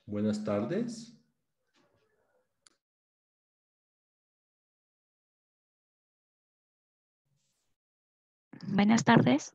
Buenas tardes. Buenas tardes.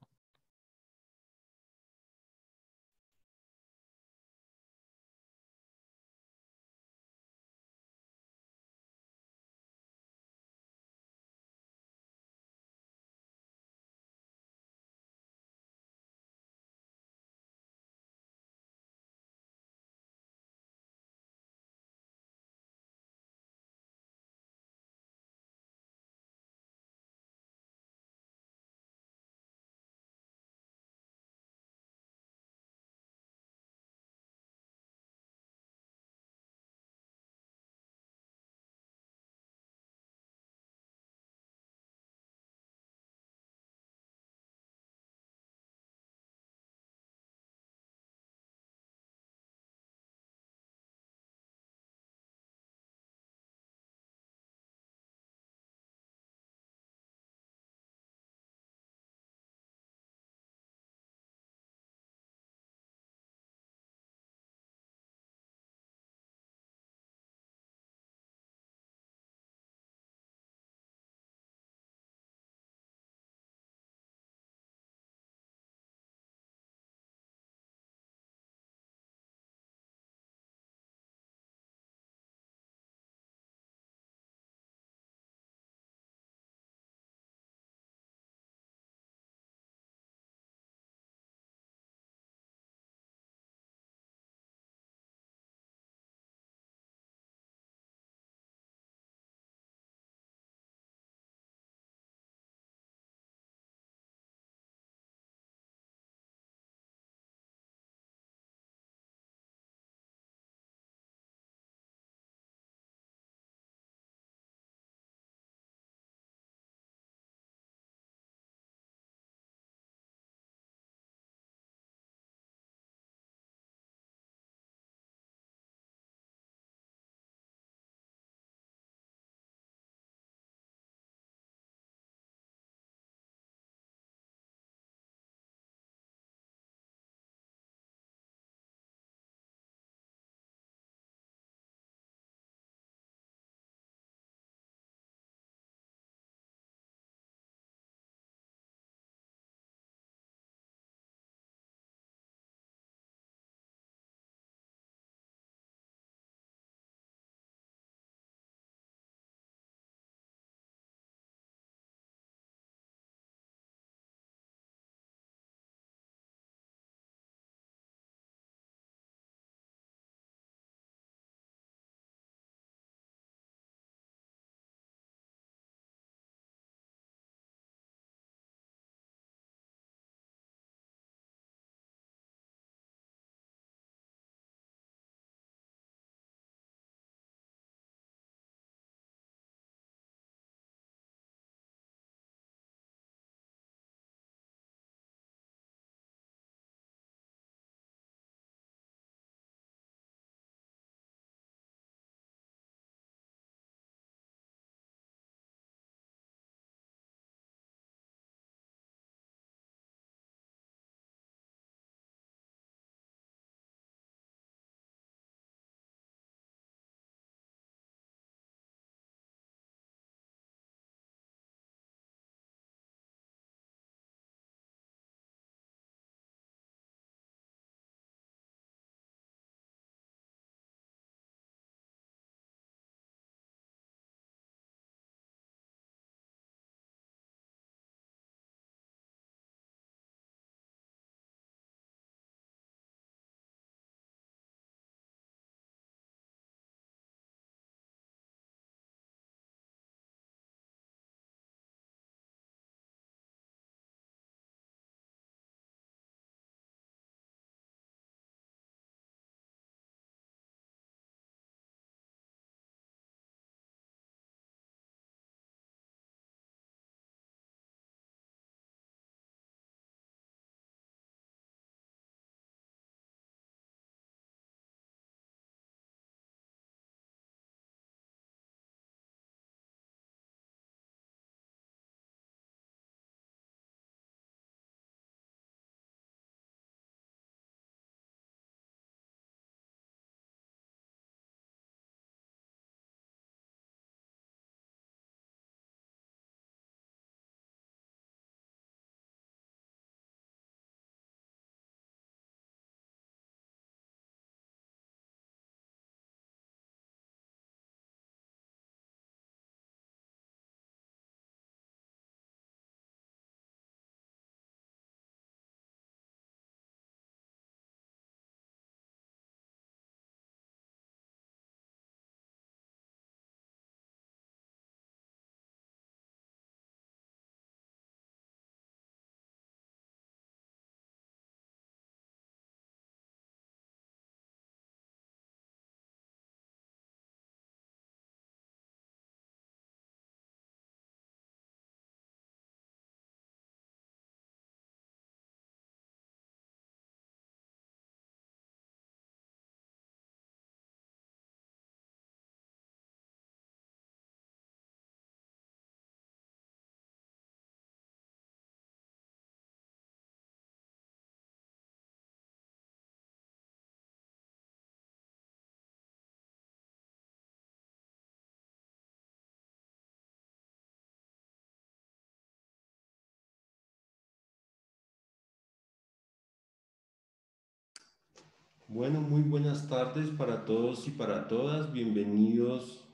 Bueno, muy buenas tardes para todos y para todas. Bienvenidos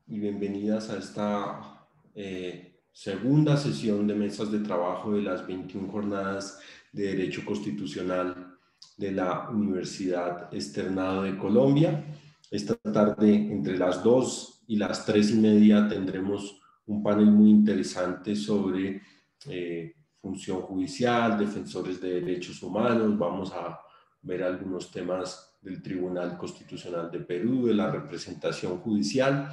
y bienvenidas a esta segunda sesión de mesas de trabajo de las 21 jornadas de Derecho Constitucional de la Universidad Externado de Colombia. Esta tarde, entre las 2 y las 3:30, tendremos un panel muy interesante sobre función judicial, defensores de derechos humanos. Vamos a ver algunos temas del Tribunal Constitucional de Perú, de la representación judicial.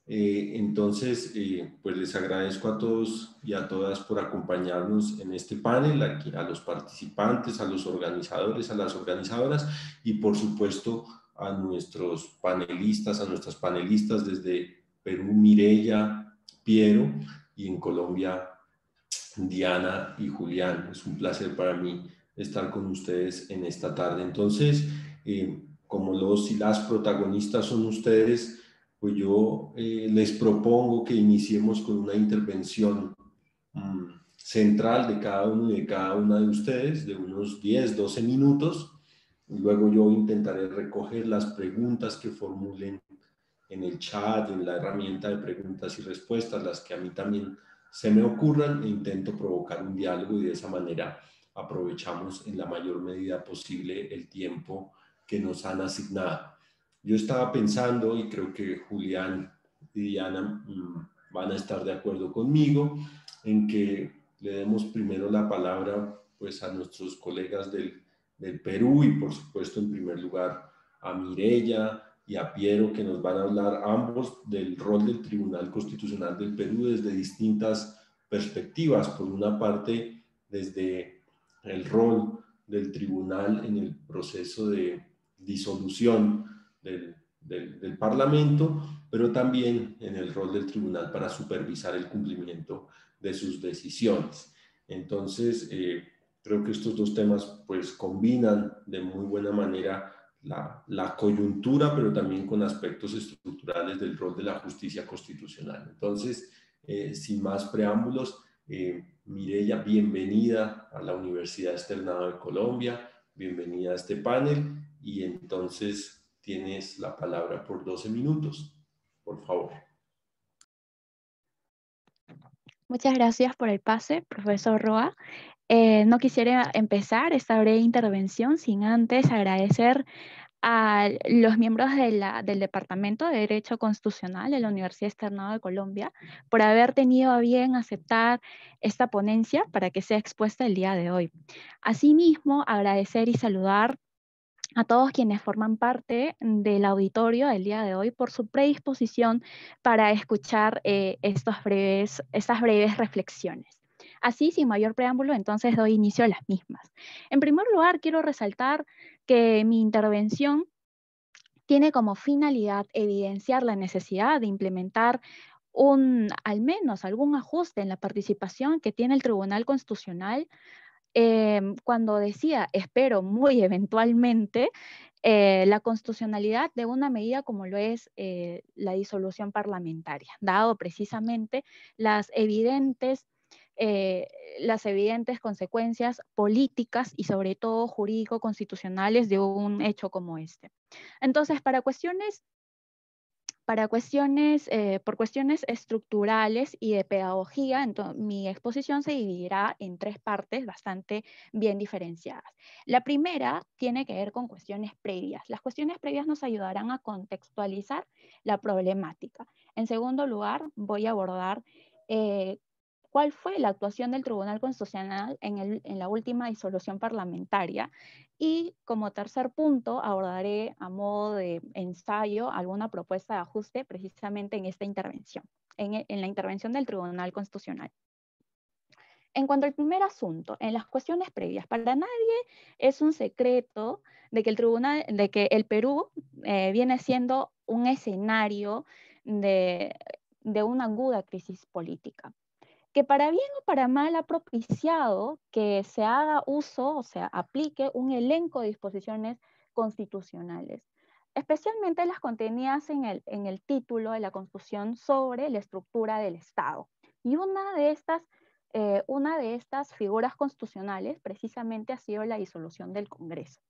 Entonces, pues les agradezco a todos y a todas por acompañarnos en este panel, aquí, a los participantes, a los organizadores, a las organizadoras y por supuesto a nuestros panelistas, a nuestras panelistas desde Perú, Mireya, Piero, y en Colombia, Diana y Julián. Es un placer para mí estar con ustedes en esta tarde. Entonces, como los y las protagonistas son ustedes, pues yo les propongo que iniciemos con una intervención central de cada uno y de cada una de ustedes, de unos 10, 12 minutos. Y luego yo intentaré recoger las preguntas que formulen en el chat, en la herramienta de preguntas y respuestas, las que a mí también se me ocurran, e intento provocar un diálogo y de esa manera aprovechamos en la mayor medida posible el tiempo que nos han asignado. Yo estaba pensando, y creo que Julián y Diana van a estar de acuerdo conmigo, en que le demos primero la palabra pues, a nuestros colegas del Perú y por supuesto en primer lugar a Mireya y a Piero, que nos van a hablar ambos del rol del Tribunal Constitucional del Perú desde distintas perspectivas. Por una parte, desde el rol del tribunal en el proceso de disolución del Parlamento, pero también en el rol del tribunal para supervisar el cumplimiento de sus decisiones. Entonces, creo que estos dos temas pues combinan de muy buena manera la coyuntura, pero también con aspectos estructurales del rol de la justicia constitucional. Entonces, sin más preámbulos, Mireya, bienvenida a la Universidad Externado de Colombia, bienvenida a este panel y entonces tienes la palabra por 12 minutos, por favor. Muchas gracias por el pase, profesor Roa. No quisiera empezar esta breve intervención sin antes agradecer a los miembros del Departamento de Derecho Constitucional de la Universidad Externado de Colombia por haber tenido a bien aceptar esta ponencia para que sea expuesta el día de hoy. Asimismo, agradecer y saludar a todos quienes forman parte del auditorio del día de hoy por su predisposición para escuchar estas breves reflexiones. Así, sin mayor preámbulo, entonces doy inicio a las mismas. En primer lugar, quiero resaltar que mi intervención tiene como finalidad evidenciar la necesidad de implementar al menos algún ajuste en la participación que tiene el Tribunal Constitucional cuando decía, espero muy eventualmente, la constitucionalidad de una medida como lo es la disolución parlamentaria, dado precisamente las evidentes consecuencias políticas y sobre todo jurídico-constitucionales de un hecho como este. Entonces, por cuestiones estructurales y de pedagogía, mi exposición se dividirá en tres partes bastante bien diferenciadas. La primera tiene que ver con cuestiones previas. Las cuestiones previas nos ayudarán a contextualizar la problemática. En segundo lugar, voy a abordar cuál fue la actuación del Tribunal Constitucional en la última disolución parlamentaria. Y como tercer punto, abordaré a modo de ensayo alguna propuesta de ajuste precisamente en esta intervención, en la intervención del Tribunal Constitucional. En cuanto al primer asunto, en las cuestiones previas, para nadie es un secreto de que el Perú viene siendo un escenario de una aguda crisis política, que para bien o para mal ha propiciado que se haga uso, o sea, aplique un elenco de disposiciones constitucionales, especialmente las contenidas en el título de la Constitución sobre la estructura del Estado. Y una de estas figuras constitucionales precisamente ha sido la disolución del Congreso.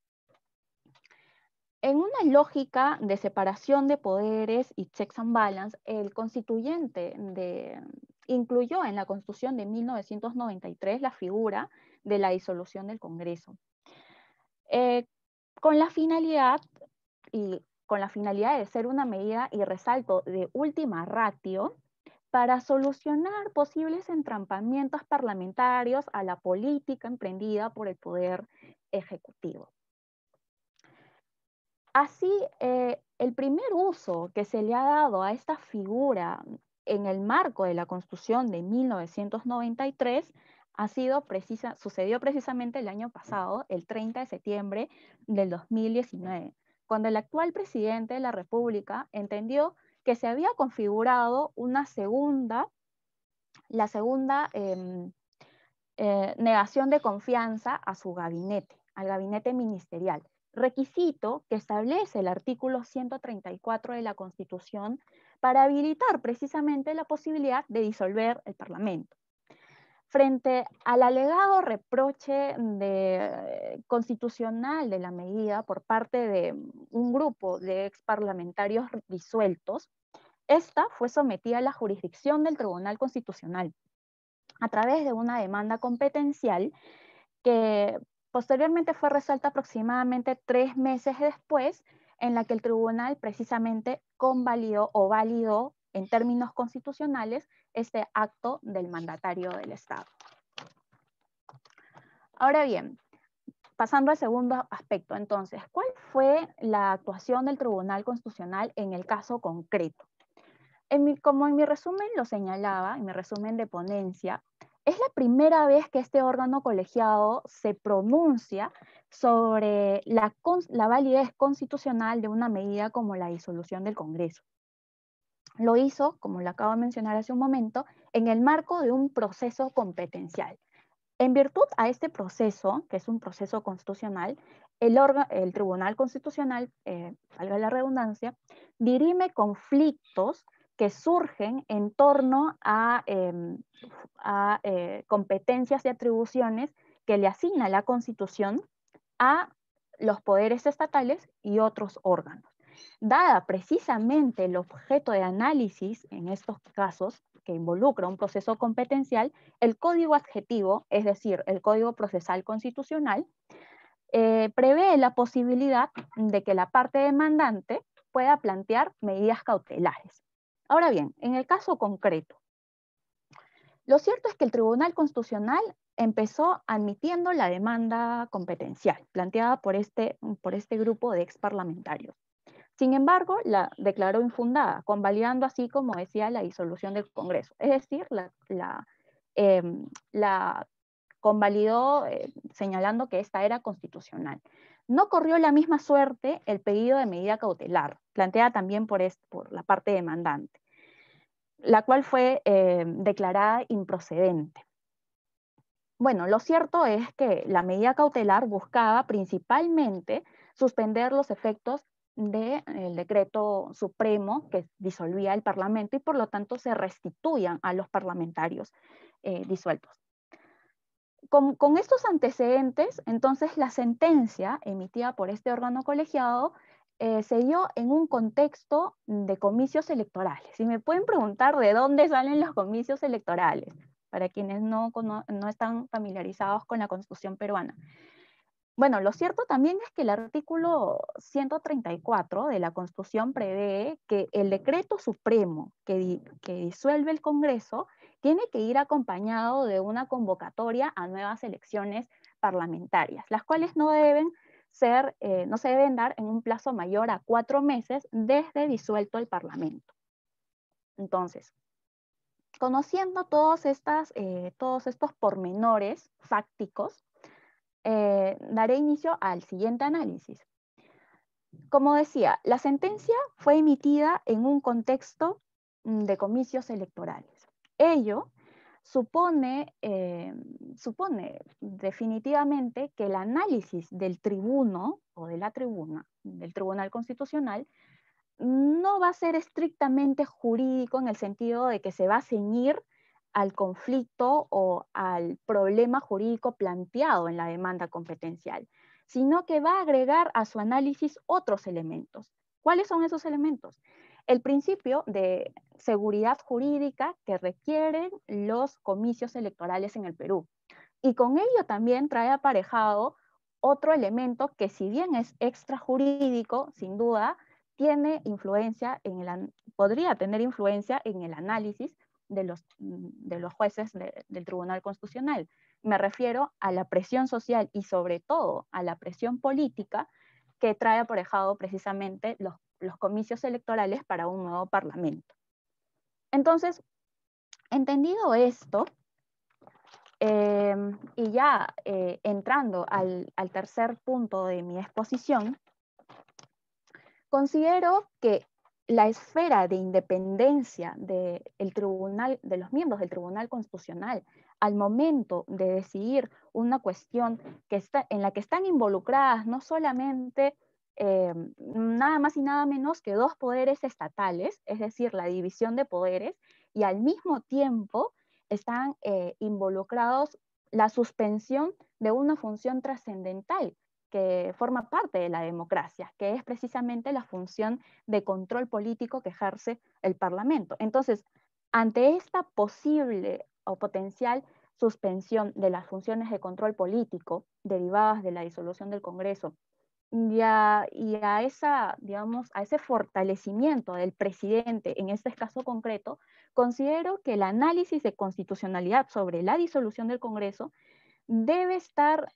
En una lógica de separación de poderes y checks and balance, el constituyente incluyó en la Constitución de 1993 la figura de la disolución del Congreso, eh, con la finalidad con la finalidad de ser una medida, y resalto, de última ratio, para solucionar posibles entrampamientos parlamentarios a la política emprendida por el Poder Ejecutivo. Así, el primer uso que se le ha dado a esta figura en el marco de la Constitución de 1993 sucedió precisamente el año pasado, el 30 de septiembre del 2019, cuando el actual presidente de la República entendió que se había configurado la segunda negación de confianza a su gabinete, al gabinete ministerial, requisito que establece el artículo 134 de la Constitución para habilitar precisamente la posibilidad de disolver el Parlamento. Frente al alegado reproche constitucional de la medida por parte de un grupo de exparlamentarios disueltos, esta fue sometida a la jurisdicción del Tribunal Constitucional a través de una demanda competencial que posteriormente fue resuelta aproximadamente 3 meses después, en la que el tribunal precisamente convalidó o validó en términos constitucionales este acto del mandatario del Estado. Ahora bien, pasando al segundo aspecto, entonces, ¿cuál fue la actuación del Tribunal Constitucional en el caso concreto? Como en mi resumen lo señalaba, en mi resumen de ponencia, es la primera vez que este órgano colegiado se pronuncia sobre la validez constitucional de una medida como la disolución del Congreso. Lo hizo, como lo acabo de mencionar hace un momento, en el marco de un proceso competencial. En virtud a este proceso, que es un proceso constitucional, el Tribunal Constitucional, valga la redundancia, dirime conflictos que surgen en torno a competencias y atribuciones que le asigna la Constitución a los poderes estatales y otros órganos. Dada precisamente el objeto de análisis en estos casos, que involucra un proceso competencial, el código adjetivo, es decir, el Código Procesal Constitucional, prevé la posibilidad de que la parte demandante pueda plantear medidas cautelares. Ahora bien, en el caso concreto, lo cierto es que el Tribunal Constitucional empezó admitiendo la demanda competencial planteada por este grupo de exparlamentarios. Sin embargo, la declaró infundada, convalidando así, como decía, la disolución del Congreso. Es decir, la convalidó señalando que esta era constitucional. No corrió la misma suerte el pedido de medida cautelar, planteada también por la parte demandante, la cual fue declarada improcedente. Bueno, lo cierto es que la medida cautelar buscaba principalmente suspender los efectos del decreto supremo que disolvía el Parlamento y por lo tanto se restituían a los parlamentarios disueltos. Con estos antecedentes, entonces la sentencia emitida por este órgano colegiado se dio en un contexto de comicios electorales. Y me pueden preguntar de dónde salen los comicios electorales, para quienes no están familiarizados con la Constitución peruana. Bueno, lo cierto también es que el artículo 134 de la Constitución prevé que el decreto supremo que disuelve el Congreso tiene que ir acompañado de una convocatoria a nuevas elecciones parlamentarias, las cuales no se deben dar en un plazo mayor a 4 meses desde disuelto el Parlamento. Entonces, conociendo todos estos pormenores fácticos, daré inicio al siguiente análisis. Como decía, la sentencia fue emitida en un contexto de comicios electorales. Ello supone definitivamente que el análisis del tribuno o de la tribuna, del Tribunal Constitucional, no va a ser estrictamente jurídico en el sentido de que se va a ceñir al conflicto o al problema jurídico planteado en la demanda competencial, sino que va a agregar a su análisis otros elementos. ¿Cuáles son esos elementos? El principio de seguridad jurídica que requieren los comicios electorales en el Perú. Y con ello también trae aparejado otro elemento que, si bien es extrajurídico, sin duda, tiene influencia podría tener influencia en el análisis de los jueces del Tribunal Constitucional. Me refiero a la presión social y sobre todo a la presión política que trae aparejado precisamente los comicios electorales para un nuevo parlamento. Entonces, entendido esto, y ya entrando al tercer punto de mi exposición, considero que la esfera de independencia de los miembros del Tribunal Constitucional al momento de decidir una cuestión en la que están involucradas no solamente nada más y nada menos que dos poderes estatales, es decir, la división de poderes, y al mismo tiempo están involucrados la suspensión de una función trascendental que forma parte de la democracia, que es precisamente la función de control político que ejerce el Parlamento. Entonces, ante esta posible o potencial suspensión de las funciones de control político derivadas de la disolución del Congreso y a ese fortalecimiento del presidente en este caso concreto, considero que el análisis de constitucionalidad sobre la disolución del Congreso debe estar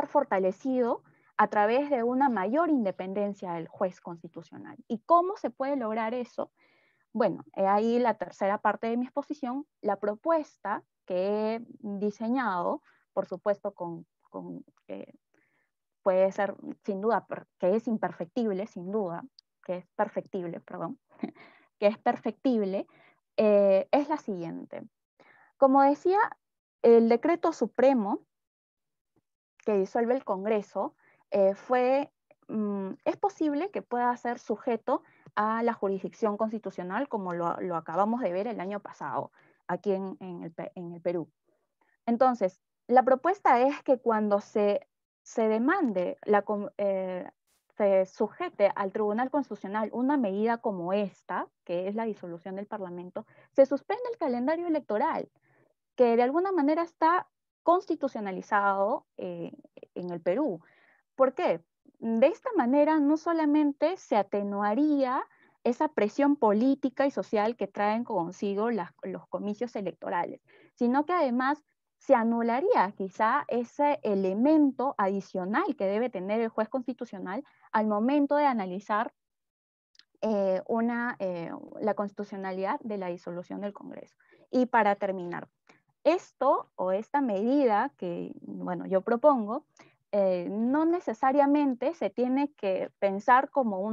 fortalecido a través de una mayor independencia del juez constitucional. ¿Y cómo se puede lograr eso? Bueno, ahí la tercera parte de mi exposición, la propuesta que he diseñado, por supuesto puede ser sin duda, que es imperfectible, sin duda, que es perfectible, perdón, que es perfectible, es la siguiente. Como decía, el decreto supremo que disuelve el Congreso es posible que pueda ser sujeto a la jurisdicción constitucional, como lo acabamos de ver el año pasado aquí en el Perú. Entonces, la propuesta es que cuando se demande, se sujete al Tribunal Constitucional una medida como esta, que es la disolución del Parlamento, se suspende el calendario electoral, que de alguna manera está constitucionalizado en el Perú. ¿Por qué? De esta manera no solamente se atenuaría esa presión política y social que traen consigo los comicios electorales, sino que además se anularía quizá ese elemento adicional que debe tener el juez constitucional al momento de analizar la constitucionalidad de la disolución del Congreso. Y para terminar, esta medida que, bueno, yo propongo, no necesariamente se tiene que pensar como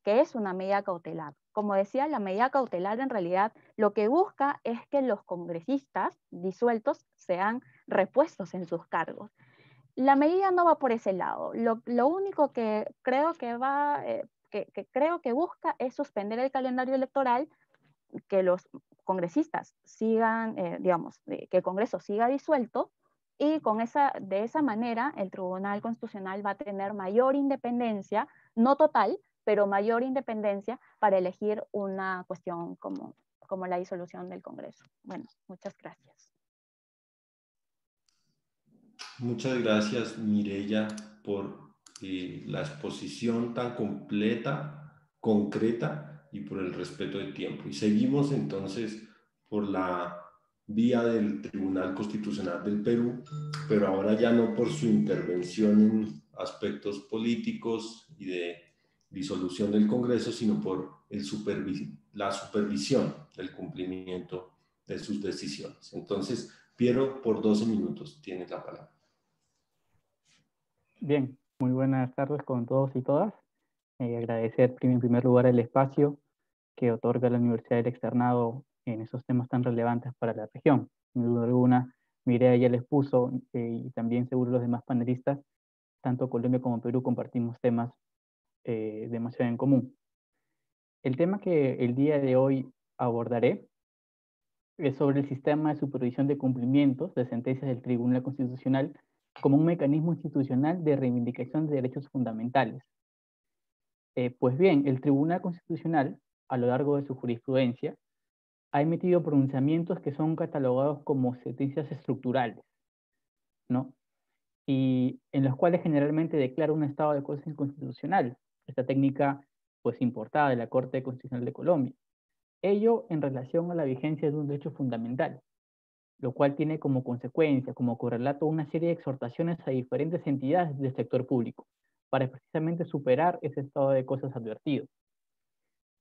que es una medida cautelar. Como decía, la medida cautelar en realidad lo que busca es que los congresistas disueltos sean repuestos en sus cargos. La medida no va por ese lado. Lo único que creo que creo que busca es suspender el calendario electoral, que los congresistas sigan, que el Congreso siga disuelto, y de esa manera el Tribunal Constitucional va a tener mayor independencia, no total, pero mayor independencia para elegir una cuestión como la disolución del Congreso. Bueno, muchas gracias. Muchas gracias, Mireya, por la exposición tan completa, concreta y por el respeto del tiempo. Y seguimos entonces por la vía del Tribunal Constitucional del Perú, pero ahora ya no por su intervención en aspectos políticos y de disolución del Congreso, sino por la supervisión del cumplimiento de sus decisiones. Entonces, Piero, por 12 minutos, tienes la palabra. Bien, muy buenas tardes con todos y todas. Agradecer en primer lugar el espacio que otorga la Universidad del Externado en esos temas tan relevantes para la región. Sin duda alguna, Mireia ya les puso, y también seguro los demás panelistas, tanto Colombia como Perú compartimos temas demasiado en común. El tema que el día de hoy abordaré sobre el sistema de supervisión de cumplimientos de sentencias del Tribunal Constitucional como un mecanismo institucional de reivindicación de derechos fundamentales. Pues bien, el Tribunal Constitucional, a lo largo de su jurisprudencia, ha emitido pronunciamientos que son catalogados como sentencias estructurales, ¿no? Y en los cuales generalmente declara un estado de cosas inconstitucional. Esta técnica, pues, importada de la Corte Constitucional de Colombia. Ello en relación a la vigencia de un derecho fundamental, lo cual tiene como consecuencia, como correlato, una serie de exhortaciones a diferentes entidades del sector público, para precisamente superar ese estado de cosas advertido.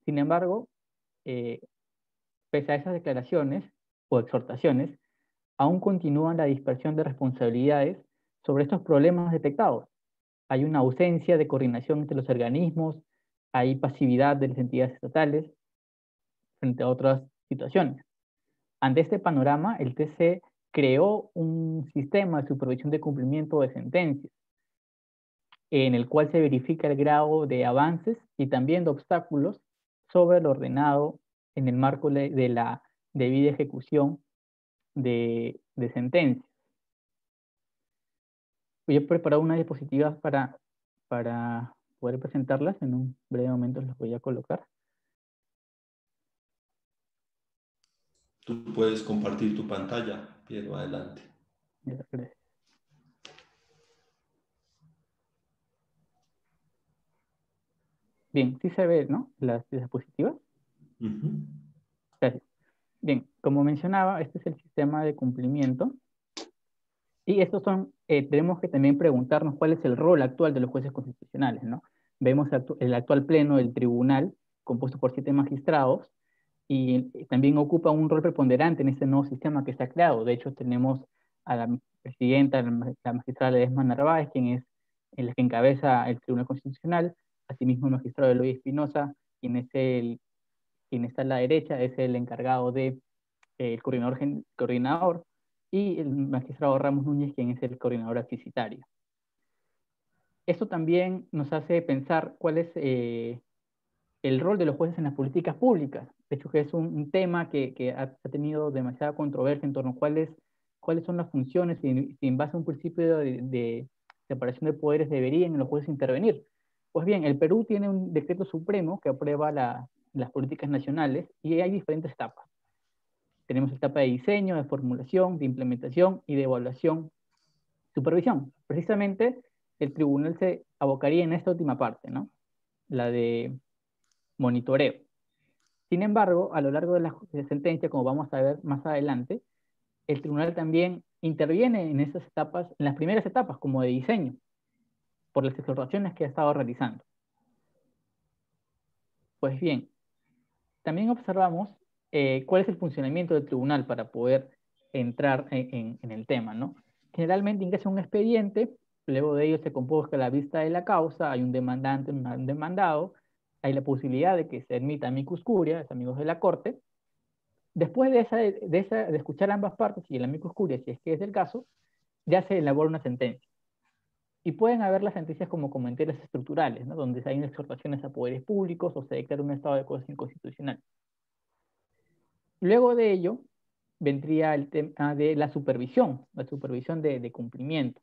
Sin embargo, pese a esas declaraciones o exhortaciones, aún continúa la dispersión de responsabilidades sobre estos problemas detectados. Hay una ausencia de coordinación entre los organismos, hay pasividad de las entidades estatales frente a otras situaciones. Ante este panorama, el TC creó un sistema de supervisión de cumplimiento de sentencias, en el cual se verifica el grado de avances y también de obstáculos sobre lo ordenado en el marco de la debida ejecución de sentencias. Yo he preparado unas diapositivas para poder presentarlas. En un breve momento las voy a colocar. Tú puedes compartir tu pantalla, Piero, adelante. Gracias. Bien, sí se ve, ¿no? Las diapositivas. Gracias. Bien, como mencionaba, este es el sistema de cumplimiento. Y estos son, tenemos que también preguntarnos cuál es el rol actual de los jueces constitucionales, ¿no? Vemos el actual pleno del tribunal, compuesto por 7 magistrados, y también ocupa un rol preponderante en este nuevo sistema que se ha creado. De hecho, tenemos a la presidenta, la magistrada Ledesma Narváez, quien es la que encabeza el Tribunal Constitucional, asimismo el magistrado Eloy Espinosa, quien está a la derecha, es el encargado de el coordinador, y el magistrado Ramos Núñez, quien es el coordinador adquisitario. Esto también nos hace pensar cuál es el rol de los jueces en las políticas públicas. De hecho, que es un tema que ha tenido demasiada controversia en torno a cuáles son las funciones y en base a un principio de separación de poderes deberían los jueces intervenir. Pues bien, el Perú tiene un decreto supremo que aprueba las políticas nacionales y hay diferentes etapas. Tenemos etapa de diseño, de formulación, de implementación y de evaluación, supervisión. Precisamente el tribunal se abocaría en esta última parte, ¿no? La de monitoreo. Sin embargo, a lo largo de la sentencia, como vamos a ver más adelante, el tribunal también interviene en esas etapas, en las primeras etapas, como de diseño, por las exhortaciones que ha estado realizando. Pues bien, también observamos cuál es el funcionamiento del tribunal para poder entrar en el tema, ¿no? Generalmente ingresa un expediente, luego de ello se convoca la vista de la causa, hay un demandante, un demandado, hay la posibilidad de que se admita amicus curiae, amigos de la corte. Después de escuchar ambas partes y el amicus curiae, si es que es el caso, ya se elabora una sentencia. Y pueden haber las sentencias como comentarios estructurales, ¿no? Donde hay exhortaciones a poderes públicos o se declara un estado de cosas inconstitucional. Luego de ello, vendría el tema de la supervisión de cumplimiento,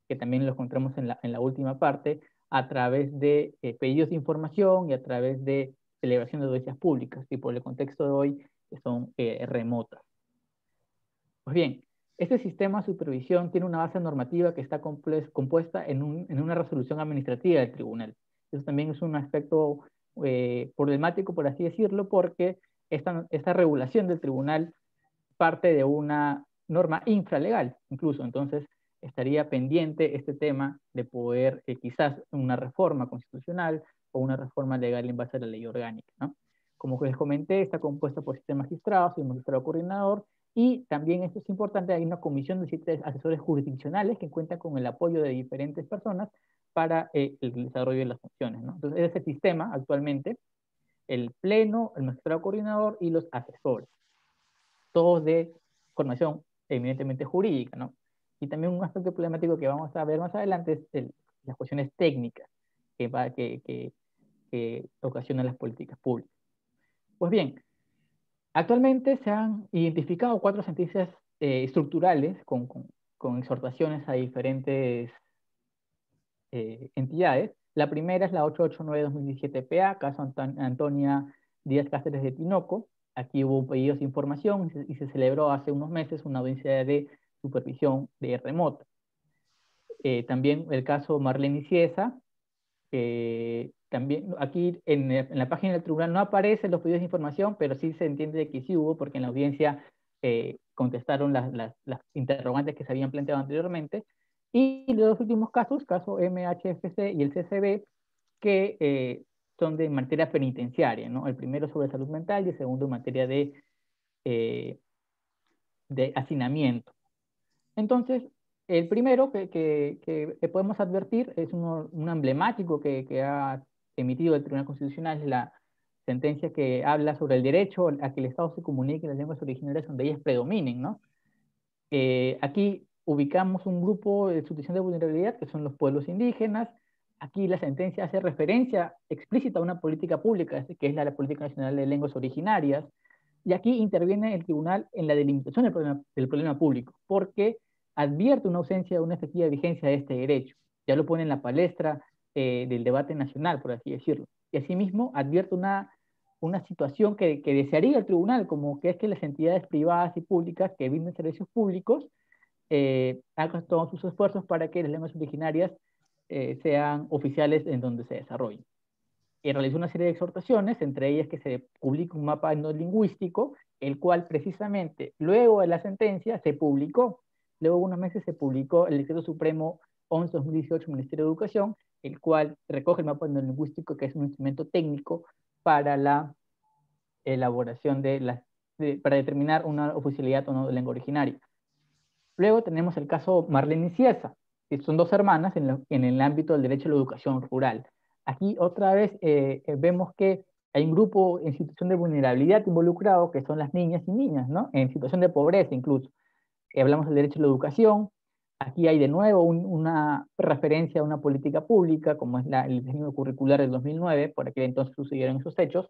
que también lo encontramos en la última parte, a través de pedidos de información y a través de celebración de audiencias públicas, y por el contexto de hoy que son remotas. Pues bien, este sistema de supervisión tiene una base normativa que está compuesta en una resolución administrativa del tribunal. Eso también es un aspecto problemático, por así decirlo, porque esta regulación del tribunal parte de una norma infralegal, incluso. Entonces, estaría pendiente este tema de poder, quizás, una reforma constitucional o una reforma legal en base a la ley orgánica, ¿no? Como les comenté, está compuesta por 7 magistrados y un magistrado coordinador, y también, esto es importante, hay una comisión de 7 asesores jurisdiccionales que cuentan con el apoyo de diferentes personas para el desarrollo de las funciones, ¿no? Entonces, ese sistema actualmente, el pleno, el magistrado coordinador y los asesores, todos de formación eminentemente jurídica, ¿no? Y también un aspecto problemático que vamos a ver más adelante es las cuestiones técnicas que ocasionan las políticas públicas. Pues bien, Actualmente se han identificado 4 sentencias estructurales con exhortaciones a diferentes entidades. La primera es la 889-2017 PA, caso Antonia Díaz Cáceres de Tinoco. Aquí hubo pedidos de información y se celebró hace unos meses una audiencia de supervisión de remota. También el caso Marlene Ciesa, también aquí en la página del tribunal no aparecen los pedidos de información, pero sí se entiende que sí hubo, porque en la audiencia contestaron las interrogantes que se habían planteado anteriormente. Y los dos últimos casos, caso MHFC y el CCB, que son de materia penitenciaria, ¿no? El primero sobre salud mental y el segundo en materia de hacinamiento. Entonces, el primero que podemos advertir es un emblemático que ha emitido el Tribunal Constitucional, es la sentencia que habla sobre el derecho a que el Estado se comunique en las lenguas originarias donde ellas predominen, ¿no? Aquí ubicamos un grupo de situación de vulnerabilidad que son los pueblos indígenas. Aquí la sentencia hace referencia explícita a una política pública, que es la Política Nacional de Lenguas Originarias, y aquí interviene el tribunal en la delimitación del problema público, porque advierte una ausencia de una efectiva vigencia de este derecho. Ya lo pone en la palestra del debate nacional, por así decirlo. Y asimismo advierte una situación que desearía el tribunal, como que es que las entidades privadas y públicas que brinden servicios públicos hagan todos sus esfuerzos para que las lenguas originarias sean oficiales en donde se desarrollen. Realizó una serie de exhortaciones, entre ellas que se publique un mapa etnolingüístico, el cual precisamente luego de la sentencia se publicó. Luego de unos meses se publicó el Decreto Supremo 11-2018 del Ministerio de Educación, el cual recoge el mapa etnolingüístico, que es un instrumento técnico para la elaboración para determinar una oficialidad o no de lengua originaria. Luego tenemos el caso Marlene Ciesa, que son dos hermanas en el ámbito del derecho a la educación rural. Aquí otra vez vemos que hay un grupo en situación de vulnerabilidad involucrado, que son las niñas y niñas, ¿no? En situación de pobreza incluso. Hablamos del derecho a la educación. Aquí hay de nuevo una referencia a una política pública, como es el diseño curricular del 2009, por aquel entonces sucedieron esos hechos.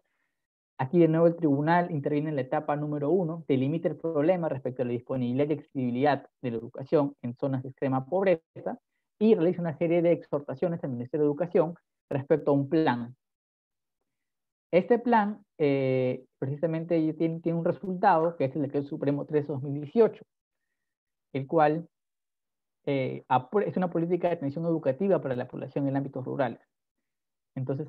Aquí de nuevo el tribunal interviene en la etapa número 1, delimita el problema respecto a la disponibilidad y accesibilidad de la educación en zonas de extrema pobreza y realiza una serie de exhortaciones al Ministerio de Educación respecto a un plan. Este plan precisamente tiene un resultado, que es el Decreto Supremo 13-2018, el cual es una política de atención educativa para la población en el ámbito rural. Entonces,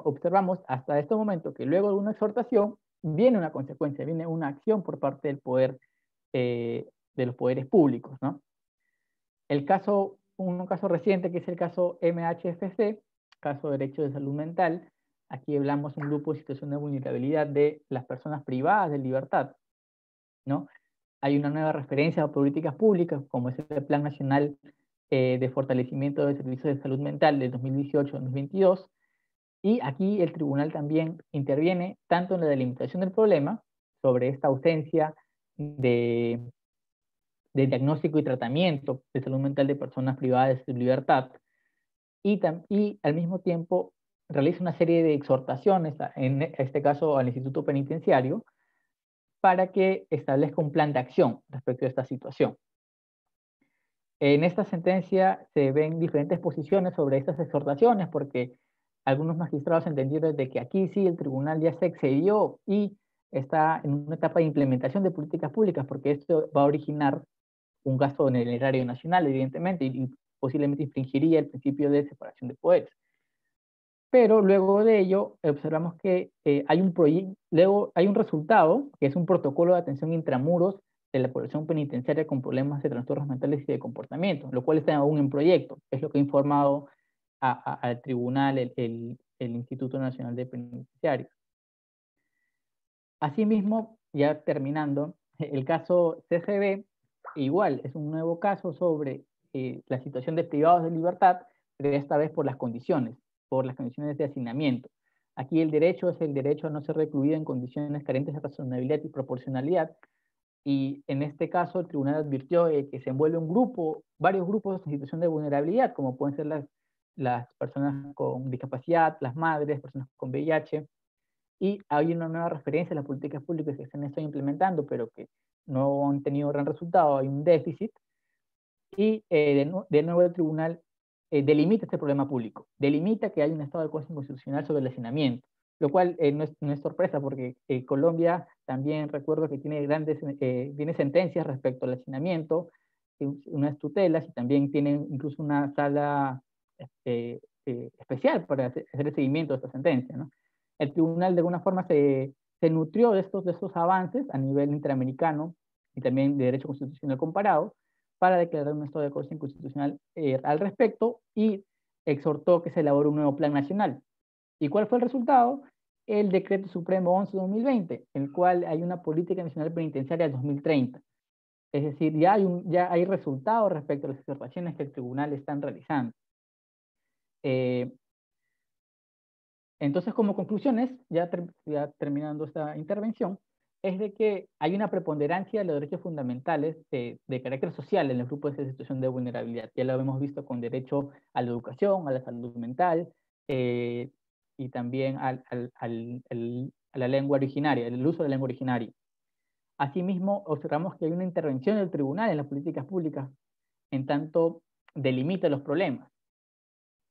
observamos hasta este momento que luego de una exhortación viene una consecuencia, viene una acción por parte del poder, de los poderes públicos, ¿no? Un caso reciente, que es el caso MHFC, caso de derecho de salud mental, aquí hablamos de un grupo de situación de vulnerabilidad de las personas privadas de libertad, ¿no? Hay una nueva referencia a políticas públicas, como es el Plan Nacional de Fortalecimiento de Servicios de Salud Mental de 2018-2022, y aquí el tribunal también interviene tanto en la delimitación del problema, sobre esta ausencia de diagnóstico y tratamiento de salud mental de personas privadas de libertad, y al mismo tiempo realiza una serie de exhortaciones, en este caso al Instituto Penitenciario, para que establezca un plan de acción respecto a esta situación. En esta sentencia se ven diferentes posiciones sobre estas exhortaciones, porque algunos magistrados entendieron de que aquí sí el tribunal ya se excedió y está en una etapa de implementación de políticas públicas, porque esto va a originar un gasto en el erario nacional, evidentemente, y posiblemente infringiría el principio de separación de poderes. Pero luego de ello observamos que luego hay un resultado, que es un protocolo de atención intramuros de la población penitenciaria con problemas de trastornos mentales y de comportamiento, lo cual está aún en proyecto, es lo que ha informado al tribunal el Instituto Nacional de Penitenciarios. Asimismo, ya terminando, el caso CCB, igual, es un nuevo caso sobre la situación de privados de libertad, pero esta vez por las condiciones de hacinamiento. Aquí el derecho es el derecho a no ser recluido en condiciones carentes de razonabilidad y proporcionalidad, y en este caso el tribunal advirtió que se envuelve varios grupos en situación de vulnerabilidad, como pueden ser las personas con discapacidad, las madres, personas con VIH, y hay una nueva referencia a las políticas públicas que se están implementando, pero que no han tenido gran resultado, hay un déficit, y de nuevo el tribunal delimita este problema público, delimita que hay un estado de cosa inconstitucional sobre el hacinamiento, lo cual no es sorpresa, porque Colombia también recuerdo que tiene sentencias respecto al hacinamiento, unas tutelas, y también tiene incluso una sala especial para hacer el seguimiento de esta sentencia, ¿no? El tribunal de alguna forma se nutrió de estos avances a nivel interamericano y también de derecho constitucional comparado para declarar un estado de cosa inconstitucional al respecto, y exhortó que se elabore un nuevo plan nacional. ¿Y cuál fue el resultado? El Decreto Supremo 11/2020, en el cual hay una política nacional penitenciaria del 2030. Es decir, ya hay resultados respecto a las observaciones que el tribunal están realizando. Entonces, como conclusiones, ya terminando esta intervención, es de que hay una preponderancia de los derechos fundamentales de carácter social en el grupo de situación de vulnerabilidad. Ya lo hemos visto con derecho a la educación, a la salud mental, y también a la lengua originaria, el uso de la lengua originaria. Asimismo, observamos que hay una intervención del tribunal en las políticas públicas, en tanto delimita los problemas.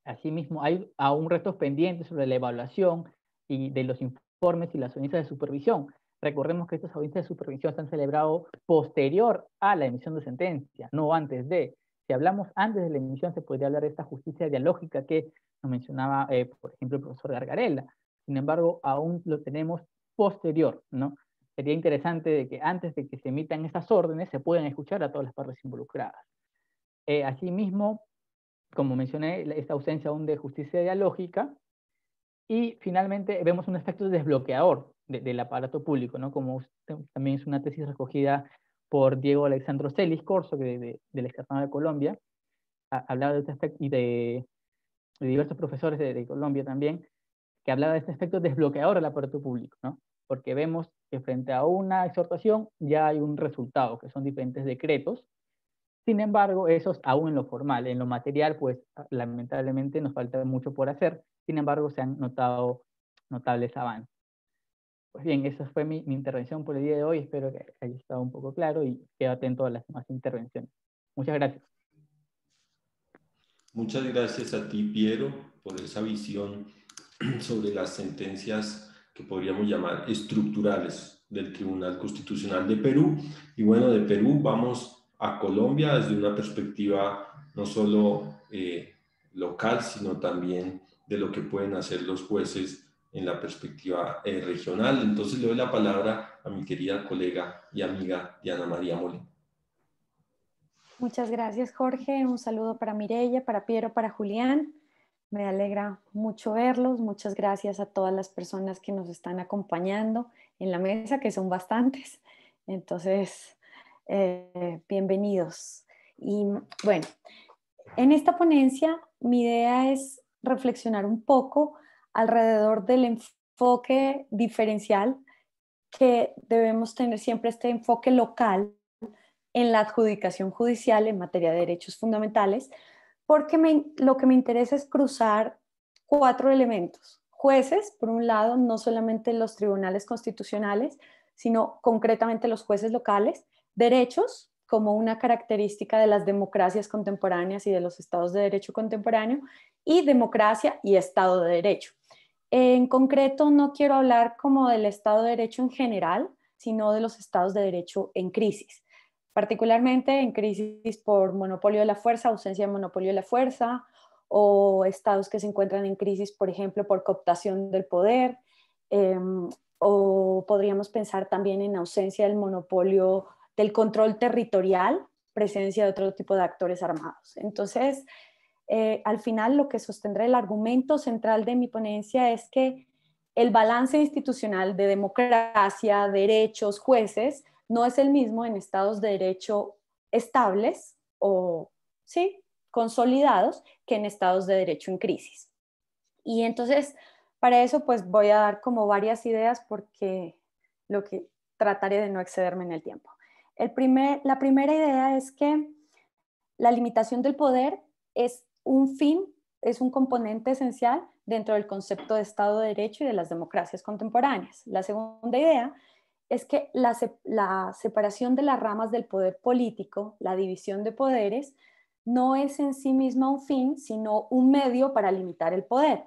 Asimismo, hay aún retos pendientes sobre la evaluación y de los informes y las audiencias de supervisión. Recordemos que estas audiencias de supervisión se han celebrado posterior a la emisión de sentencia, no antes de. Si hablamos antes de la emisión, se podría hablar de esta justicia dialógica que nos mencionaba, por ejemplo, el profesor Gargarella. Sin embargo, aún lo tenemos posterior, ¿no? Sería interesante de que antes de que se emitan estas órdenes, se puedan escuchar a todas las partes involucradas. Asimismo, como mencioné, esta ausencia aún de justicia dialógica, y finalmente vemos un efecto desbloqueador del aparato público, ¿no? Como también es una tesis recogida por Diego Alexandro Celis Corso, del Externado de Colombia, hablaba de este efecto, y de diversos profesores de Colombia también, que hablaba de este efecto desbloqueador del aparato público, ¿no? Porque vemos que frente a una exhortación ya hay un resultado, que son diferentes decretos. Sin embargo, esos aún en lo formal, en lo material, pues lamentablemente nos falta mucho por hacer. Sin embargo, se han notado notables avances. Pues bien, esa fue mi intervención por el día de hoy. Espero que haya estado un poco claro y quedo atento a las demás intervenciones. Muchas gracias. Muchas gracias a ti, Piero, por esa visión sobre las sentencias que podríamos llamar estructurales del Tribunal Constitucional de Perú. Y bueno, de Perú vamos a Colombia desde una perspectiva no solo local, sino también de lo que pueden hacer los jueces en la perspectiva regional. Entonces le doy la palabra a mi querida colega y amiga Diana María Molina. Muchas gracias, Jorge. Un saludo para Mireya, para Piero, para Julián. Me alegra mucho verlos. Muchas gracias a todas las personas que nos están acompañando en la mesa, que son bastantes. Entonces, bienvenidos. Y bueno, en esta ponencia mi idea es reflexionar un poco alrededor del enfoque diferencial que debemos tener siempre, este enfoque local en la adjudicación judicial en materia de derechos fundamentales, porque lo que me interesa es cruzar 4 elementos. Jueces, por un lado, no solamente los tribunales constitucionales, sino concretamente los jueces locales. Derechos, como una característica de las democracias contemporáneas y de los estados de derecho contemporáneo, y democracia y estado de derecho. En concreto, no quiero hablar como del estado de derecho en general, sino de los estados de derecho en crisis, particularmente en crisis por monopolio de la fuerza, ausencia de monopolio de la fuerza, o estados que se encuentran en crisis, por ejemplo, por cooptación del poder, o podríamos pensar también en ausencia del monopolio del control territorial, presencia de otro tipo de actores armados. Entonces, al final lo que sostendrá el argumento central de mi ponencia es que el balance institucional de democracia, derechos, jueces, no es el mismo en estados de derecho estables o, sí, consolidados que en estados de derecho en crisis. Y entonces, para eso, pues voy a dar como varias ideas porque lo que trataré de no excederme en el tiempo. La primera idea es que la limitación del poder es un fin es un componente esencial dentro del concepto de Estado de Derecho y de las democracias contemporáneas. La segunda idea es que la separación de las ramas del poder político, la división de poderes, no es en sí misma un fin, sino un medio para limitar el poder.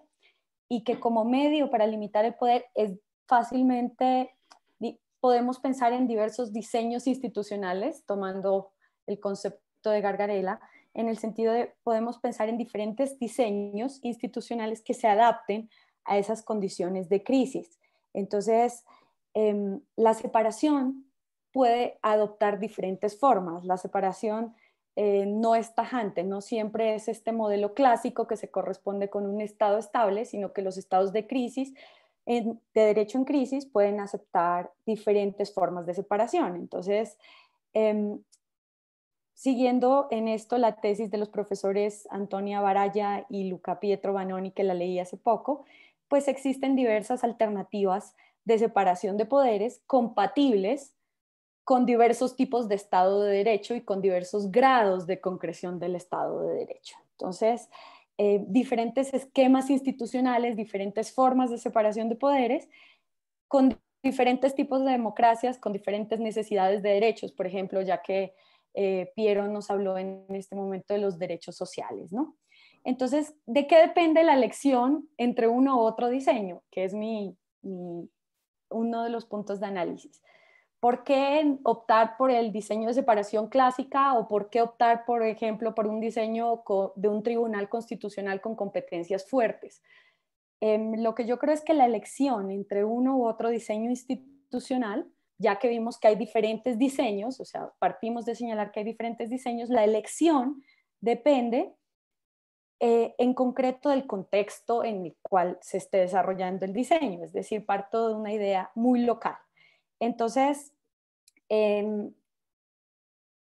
Y que como medio para limitar el poder es fácilmente, podemos pensar en diversos diseños institucionales, tomando el concepto de Gargarella, en el sentido de podemos pensar en diferentes diseños institucionales que se adapten a esas condiciones de crisis. Entonces, la separación puede adoptar diferentes formas. La separación no es tajante, no siempre es este modelo clásico que se corresponde con un estado estable, sino que los estados de crisis, de derecho en crisis, pueden aceptar diferentes formas de separación. Entonces, siguiendo en esto la tesis de los profesores Antonia Baraya y Luca Pietro Vanoni, que la leí hace poco, pues existen diversas alternativas de separación de poderes compatibles con diversos tipos de Estado de Derecho y con diversos grados de concreción del Estado de Derecho. Entonces, diferentes esquemas institucionales, diferentes formas de separación de poderes, con diferentes tipos de democracias, con diferentes necesidades de derechos, por ejemplo, ya que Piero nos habló en este momento de los derechos sociales, ¿no? Entonces, ¿de qué depende la elección entre uno u otro diseño? Que es uno de los puntos de análisis. ¿Por qué optar por el diseño de separación clásica o por qué optar, por ejemplo, por un diseño de un tribunal constitucional con competencias fuertes? Lo que yo creo es que la elección entre uno u otro diseño institucional, ya que vimos que hay diferentes diseños, o sea, partimos de señalar que hay diferentes diseños, la elección depende en concreto del contexto en el cual se esté desarrollando el diseño, es decir, parto de una idea muy local. Entonces, en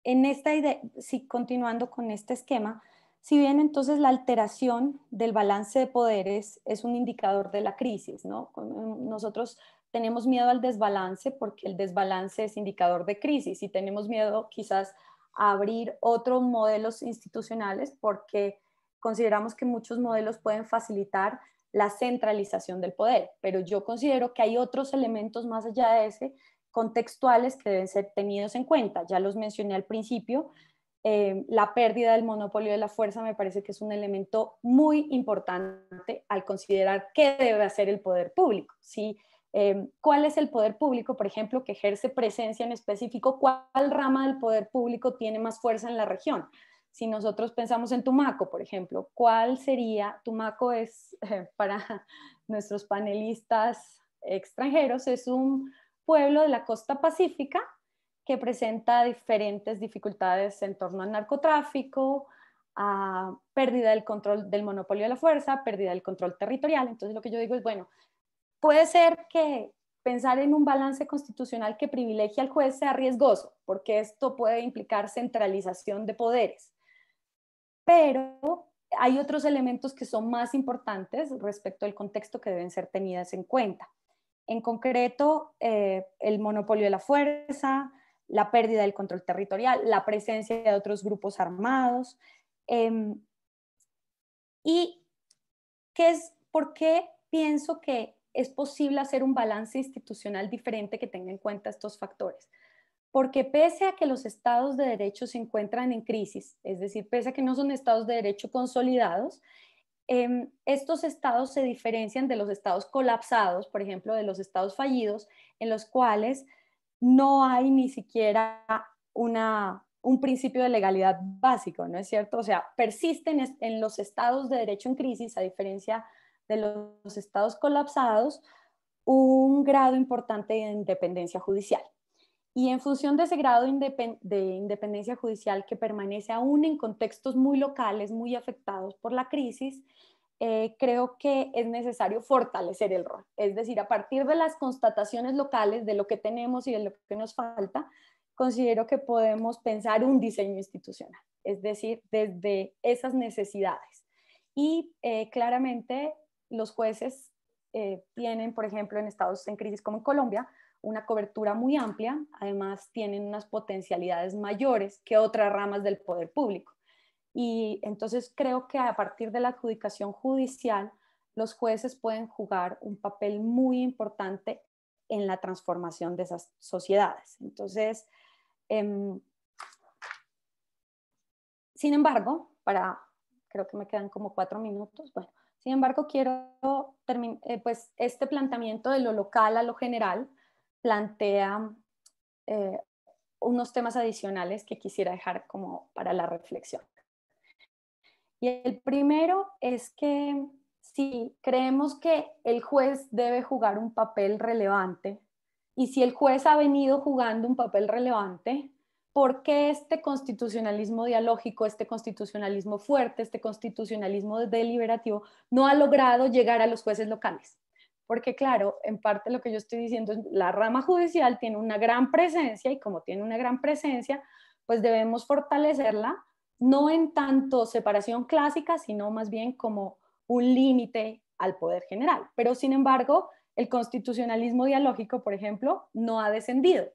esta idea, sí, continuando con este esquema, si bien entonces la alteración del balance de poderes es un indicador de la crisis, ¿no? Nosotros tenemos miedo al desbalance porque el desbalance es indicador de crisis y tenemos miedo quizás a abrir otros modelos institucionales porque consideramos que muchos modelos pueden facilitar la centralización del poder, pero yo considero que hay otros elementos más allá de ese, contextuales que deben ser tenidos en cuenta. Ya los mencioné al principio. La pérdida del monopolio de la fuerza me parece que es un elemento muy importante al considerar qué debe hacer el poder público. ¿Sí? ¿Cuál es el poder público, por ejemplo, que ejerce presencia en específico? ¿Cuál rama del poder público tiene más fuerza en la región? Si nosotros pensamos en Tumaco, por ejemplo, ¿cuál sería? Tumaco es, para nuestros panelistas extranjeros, es un pueblo de la costa pacífica que presenta diferentes dificultades en torno al narcotráfico, a pérdida del control del monopolio de la fuerza, pérdida del control territorial. Entonces lo que yo digo es, bueno, puede ser que pensar en un balance constitucional que privilegie al juez sea riesgoso, porque esto puede implicar centralización de poderes. Pero hay otros elementos que son más importantes respecto al contexto que deben ser tenidas en cuenta. En concreto, el monopolio de la fuerza, la pérdida del control territorial, la presencia de otros grupos armados. ¿Y por qué pienso que es posible hacer un balance institucional diferente que tenga en cuenta estos factores? Porque pese a que los estados de derecho se encuentran en crisis, es decir, pese a que no son estados de derecho consolidados, estos estados se diferencian de los estados colapsados, por ejemplo, de los estados fallidos, en los cuales no hay ni siquiera un principio de legalidad básico, ¿no es cierto? O sea, persisten en los estados de derecho en crisis, a diferencia de los estados colapsados, un grado importante de independencia judicial. Y en función de ese grado de independencia judicial que permanece aún en contextos muy locales, muy afectados por la crisis, creo que es necesario fortalecer el rol. Es decir, a partir de las constataciones locales de lo que tenemos y de lo que nos falta, considero que podemos pensar un diseño institucional, es decir, desde esas necesidades. Y claramente los jueces tienen, por ejemplo, en estados en crisis como en Colombia, una cobertura muy amplia, además tienen unas potencialidades mayores que otras ramas del poder público. Y entonces creo que a partir de la adjudicación judicial, los jueces pueden jugar un papel muy importante en la transformación de esas sociedades. Entonces, sin embargo, creo que me quedan como 4 minutos, bueno, sin embargo, quiero pues este planteamiento de lo local a lo general plantea unos temas adicionales que quisiera dejar como para la reflexión. Y el primero es que si creemos que el juez debe jugar un papel relevante, y si el juez ha venido jugando un papel relevante, ¿por qué este constitucionalismo dialógico, este constitucionalismo fuerte, este constitucionalismo deliberativo no ha logrado llegar a los jueces locales? Porque claro, en parte lo que yo estoy diciendo es la rama judicial tiene una gran presencia, y como tiene una gran presencia, pues debemos fortalecerla, no en tanto separación clásica, sino más bien como un límite al poder general. Pero sin embargo, el constitucionalismo dialógico, por ejemplo, no ha descendido.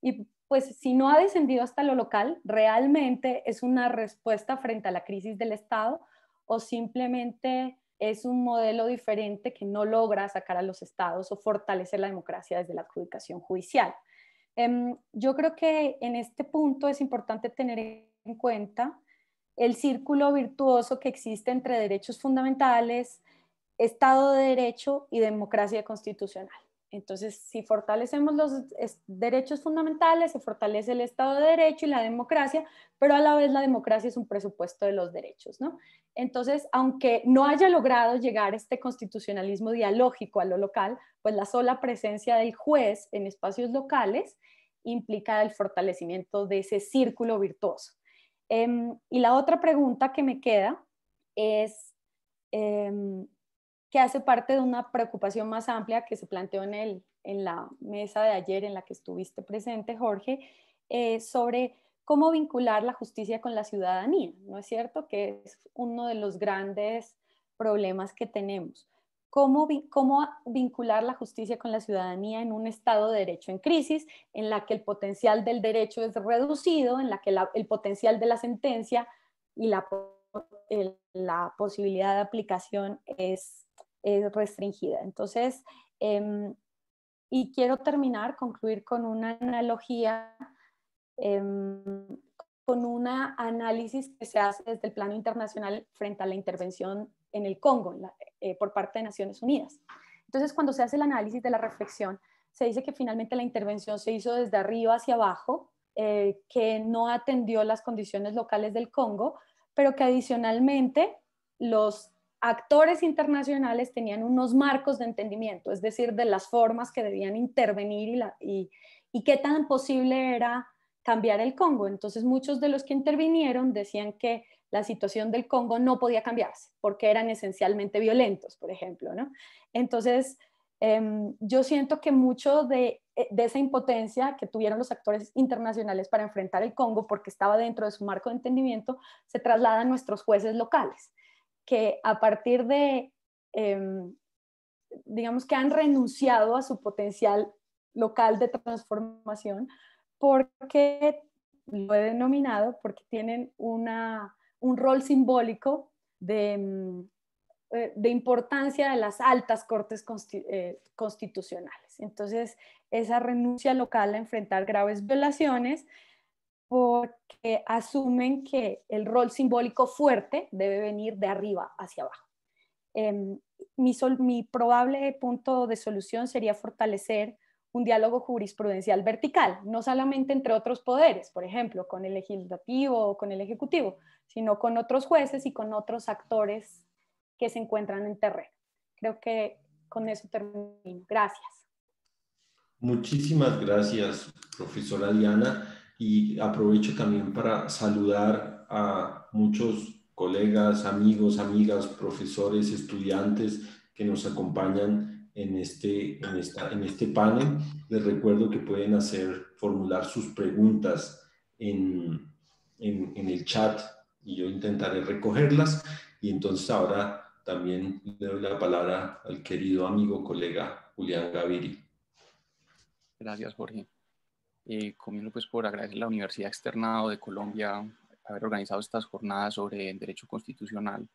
Y pues si no ha descendido hasta lo local, ¿realmente es una respuesta frente a la crisis del Estado o simplemente es un modelo diferente que no logra sacar a los estados o fortalecer la democracia desde la adjudicación judicial? Yo creo que en este punto es importante tener en cuenta el círculo virtuoso que existe entre derechos fundamentales, Estado de Derecho y democracia constitucional. Entonces, si fortalecemos los derechos fundamentales, se fortalece el Estado de Derecho y la democracia, pero a la vez la democracia es un presupuesto de los derechos, ¿no? Entonces, aunque no haya logrado llegar este constitucionalismo dialógico a lo local, pues la sola presencia del juez en espacios locales implica el fortalecimiento de ese círculo virtuoso. Y la otra pregunta que me queda es que hace parte de una preocupación más amplia que se planteó en la mesa de ayer en la que estuviste presente, Jorge, sobre cómo vincular la justicia con la ciudadanía, ¿no es cierto? Que es uno de los grandes problemas que tenemos. ¿Cómo vincular la justicia con la ciudadanía en un Estado de Derecho en crisis, en la que el potencial del derecho es reducido, en la que el potencial de la sentencia y la posibilidad de aplicación es restringida? Entonces, y quiero concluir con una analogía, con un análisis que se hace desde el plano internacional frente a la intervención en el Congo por parte de Naciones Unidas. Entonces, cuando se hace el análisis de la reflexión, se dice que finalmente la intervención se hizo desde arriba hacia abajo, que no atendió las condiciones locales del Congo, pero que adicionalmente los actores internacionales tenían unos marcos de entendimiento, es decir, de las formas que debían intervenir y qué tan posible era cambiar el Congo. Entonces, muchos de los que intervinieron decían que la situación del Congo no podía cambiarse porque eran esencialmente violentos, por ejemplo, ¿no? Entonces, yo siento que mucho de esa impotencia que tuvieron los actores internacionales para enfrentar el Congo, porque estaba dentro de su marco de entendimiento, se traslada a nuestros jueces locales, que a partir de, digamos que han renunciado a su potencial local de transformación, porque lo he denominado, porque tienen un rol simbólico de importancia de las altas cortes constitucionales. Entonces, esa renuncia local a enfrentar graves violaciones, porque asumen que el rol simbólico fuerte debe venir de arriba hacia abajo. Mi probable punto de solución sería fortalecer un diálogo jurisprudencial vertical, no solamente entre otros poderes, por ejemplo, con el legislativo o con el ejecutivo, sino con otros jueces y con otros actores que se encuentran en terreno. Creo que con eso termino. Gracias. Muchísimas gracias, profesora Diana, y aprovecho también para saludar a muchos colegas, amigos, amigas, profesores, estudiantes que nos acompañan en este panel. Les recuerdo que pueden formular sus preguntas en el chat y yo intentaré recogerlas. Y entonces ahora también le doy la palabra al querido amigo, colega Julián Gaviria. Gracias, Jorge. Comienzo pues por agradecer a la Universidad Externado de Colombia haber organizado estas jornadas sobre derecho constitucional.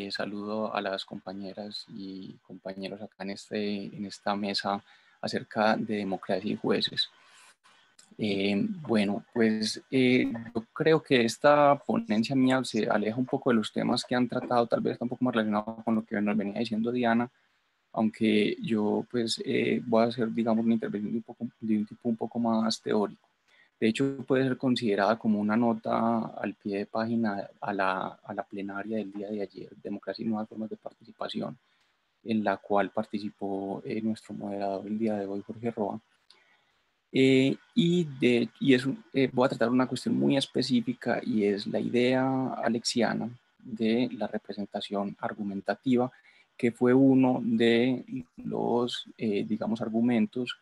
Saludo a las compañeras y compañeros acá en esta mesa acerca de democracia y jueces. Bueno, pues yo creo que esta ponencia mía se aleja un poco de los temas que han tratado, tal vez está un poco más relacionado con lo que nos venía diciendo Diana, aunque yo pues voy a hacer, digamos, una intervención de un tipo un poco más teórico. De hecho, puede ser considerada como una nota al pie de página a la plenaria del día de ayer, Democracia y Nuevas Formas de Participación, en la cual participó nuestro moderador el día de hoy, Jorge Roa. Voy a tratar una cuestión muy específica y es la idea alexiana de la representación argumentativa, que fue uno de los, digamos, argumentos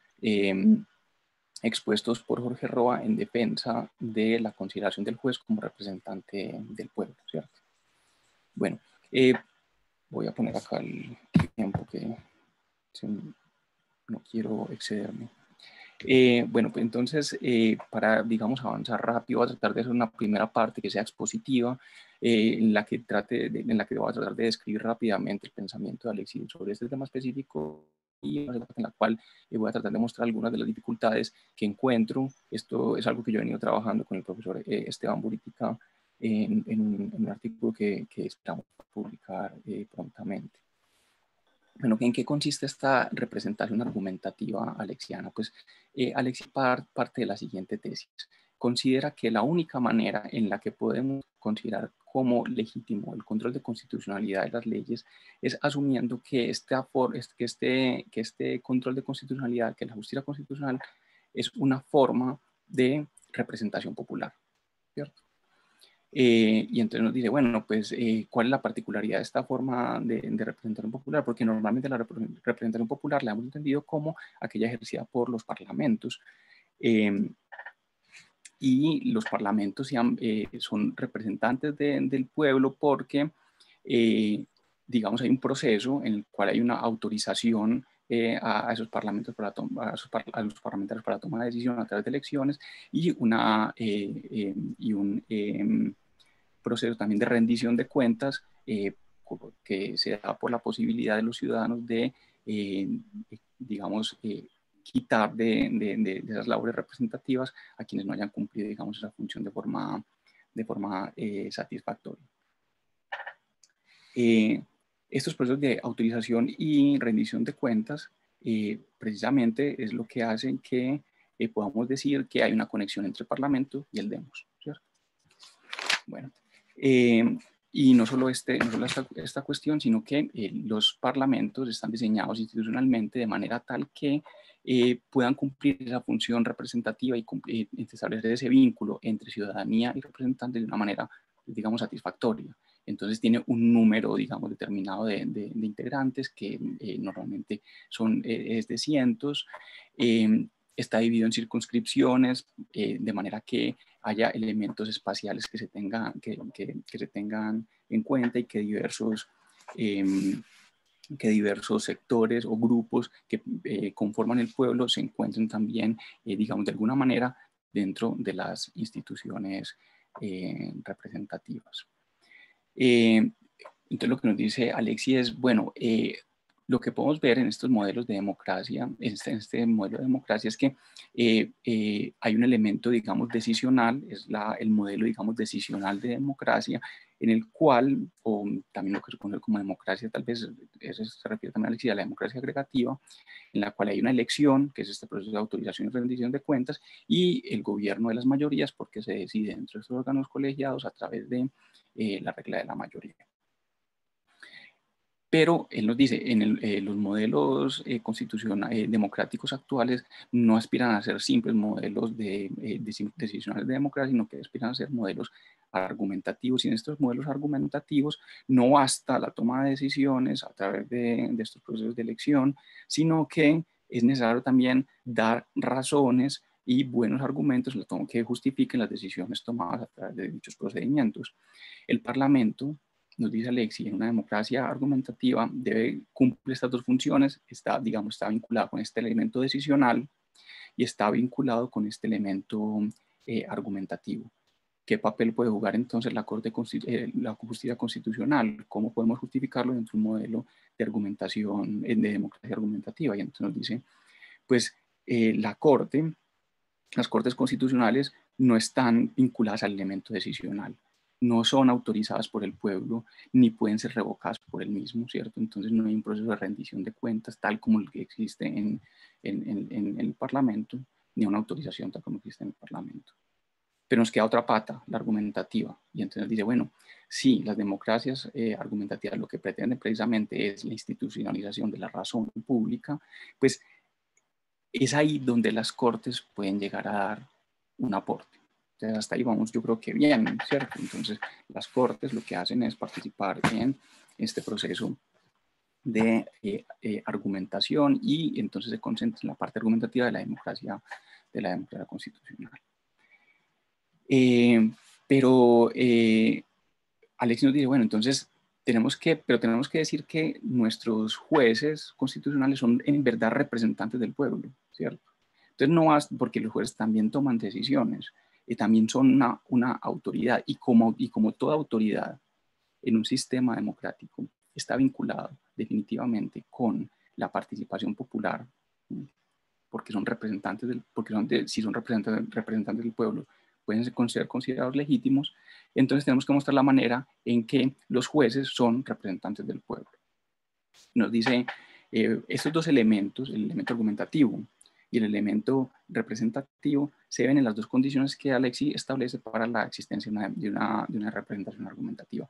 expuestos por Jorge Roa en defensa de la consideración del juez como representante del pueblo, ¿cierto? Bueno, voy a poner acá el tiempo que no quiero excederme. Bueno, pues entonces, para, digamos, avanzar rápido, voy a tratar de hacer una primera parte que sea expositiva, en la que voy a tratar de describir rápidamente el pensamiento de Alexis sobre este tema específico, y en la cual voy a tratar de mostrar algunas de las dificultades que encuentro. Esto es algo que yo he venido trabajando con el profesor Esteban Buritica en un artículo que esperamos publicar prontamente. Bueno, ¿en qué consiste esta representación argumentativa alexiana? Pues Alexis parte de la siguiente tesis. Considera que la única manera en la que podemos considerar como legítimo el control de constitucionalidad de las leyes es asumiendo que este control de constitucionalidad, que la justicia constitucional es una forma de representación popular, ¿cierto? Y entonces nos dice, bueno, pues, ¿cuál es la particularidad de esta forma de representación popular? Porque normalmente la representación popular la hemos entendido como aquella ejercida por los parlamentos. Y los parlamentos son representantes del pueblo porque, digamos, hay un proceso en el cual hay una autorización a esos parlamentos a los parlamentarios para tomar decisión a través de elecciones y un proceso también de rendición de cuentas que se da por la posibilidad de los ciudadanos de, digamos, quitar de esas labores representativas a quienes no hayan cumplido, digamos, esa función de forma satisfactoria. Estos procesos de autorización y rendición de cuentas precisamente es lo que hacen que podamos decir que hay una conexión entre el Parlamento y el demos, ¿cierto? Bueno, y no solo esta cuestión, sino que los parlamentos están diseñados institucionalmente de manera tal que puedan cumplir esa función representativa y establecer ese vínculo entre ciudadanía y representantes de una manera, digamos, satisfactoria. Entonces tiene un número, digamos, determinado de integrantes que normalmente es de cientos. Está dividido en circunscripciones, de manera que haya elementos espaciales que se tengan en cuenta y que diversos sectores o grupos que conforman el pueblo se encuentren también, digamos, de alguna manera dentro de las instituciones representativas. Entonces lo que nos dice Alexis es, bueno, lo que podemos ver en estos modelos de democracia, en este modelo de democracia es que hay un elemento, digamos, decisional, es el modelo, digamos, decisional de democracia, en el cual, o también lo que se conoce como democracia, tal vez eso se refiere también a Alexis, a la democracia agregativa, en la cual hay una elección, que es este proceso de autorización y rendición de cuentas, y el gobierno de las mayorías, porque se decide dentro de estos órganos colegiados a través de la regla de la mayoría. Pero él nos dice, los modelos constitucionales democráticos actuales no aspiran a ser simples modelos decisionales de democracia, sino que aspiran a ser modelos argumentativos. Y en estos modelos argumentativos no basta la toma de decisiones a través de estos procesos de elección, sino que es necesario también dar razones y buenos argumentos que justifiquen las decisiones tomadas a través de dichos procedimientos. El Parlamento, nos dice Alexis, en una democracia argumentativa debe cumplir estas dos funciones, está vinculado con este elemento decisional y está vinculado con este elemento argumentativo, ¿qué papel puede jugar entonces la la justicia constitucional? ¿Cómo podemos justificarlo dentro de un modelo de argumentación, de democracia argumentativa? Y entonces nos dice, pues las cortes constitucionales no están vinculadas al elemento decisional, no son autorizadas por el pueblo, ni pueden ser revocadas por el mismo, ¿cierto? Entonces no hay un proceso de rendición de cuentas tal como el que existe en el Parlamento, ni una autorización tal como existe en el Parlamento. Pero nos queda otra pata, la argumentativa, y entonces dice, bueno, sí, las democracias argumentativas lo que pretenden precisamente es la institucionalización de la razón pública, pues es ahí donde las cortes pueden llegar a dar un aporte. Entonces, hasta ahí vamos, yo creo que bien, ¿cierto? Entonces, las cortes lo que hacen es participar en este proceso de argumentación y entonces se concentra en la parte argumentativa de la democracia constitucional. Pero Alex nos dice, bueno, entonces tenemos que decir que nuestros jueces constitucionales son en verdad representantes del pueblo, ¿cierto? Entonces no basta, porque los jueces también toman decisiones y también son una autoridad, y como toda autoridad en un sistema democrático está vinculado definitivamente con la participación popular, porque son representantes si son representantes del pueblo, pueden ser considerados legítimos. Entonces tenemos que mostrar la manera en que los jueces son representantes del pueblo. Nos dice estos dos elementos, el elemento argumentativo y el elemento representativo, se ven en las dos condiciones que Alexis establece para la existencia de una representación argumentativa.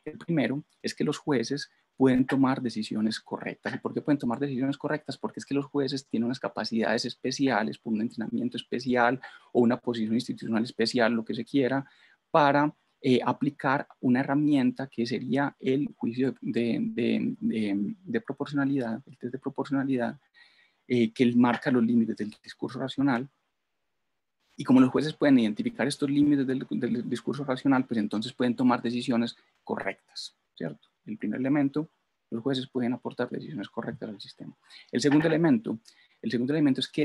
El primero es que los jueces pueden tomar decisiones correctas. ¿Y por qué pueden tomar decisiones correctas? Porque es que los jueces tienen unas capacidades especiales, por un entrenamiento especial o una posición institucional especial, lo que se quiera, para aplicar una herramienta que sería el juicio de proporcionalidad, el test de proporcionalidad, que marca los límites del discurso racional. Y como los jueces pueden identificar estos límites del discurso racional, pues entonces pueden tomar decisiones correctas, ¿cierto? El primer elemento, los jueces pueden aportar decisiones correctas al sistema. El segundo elemento es que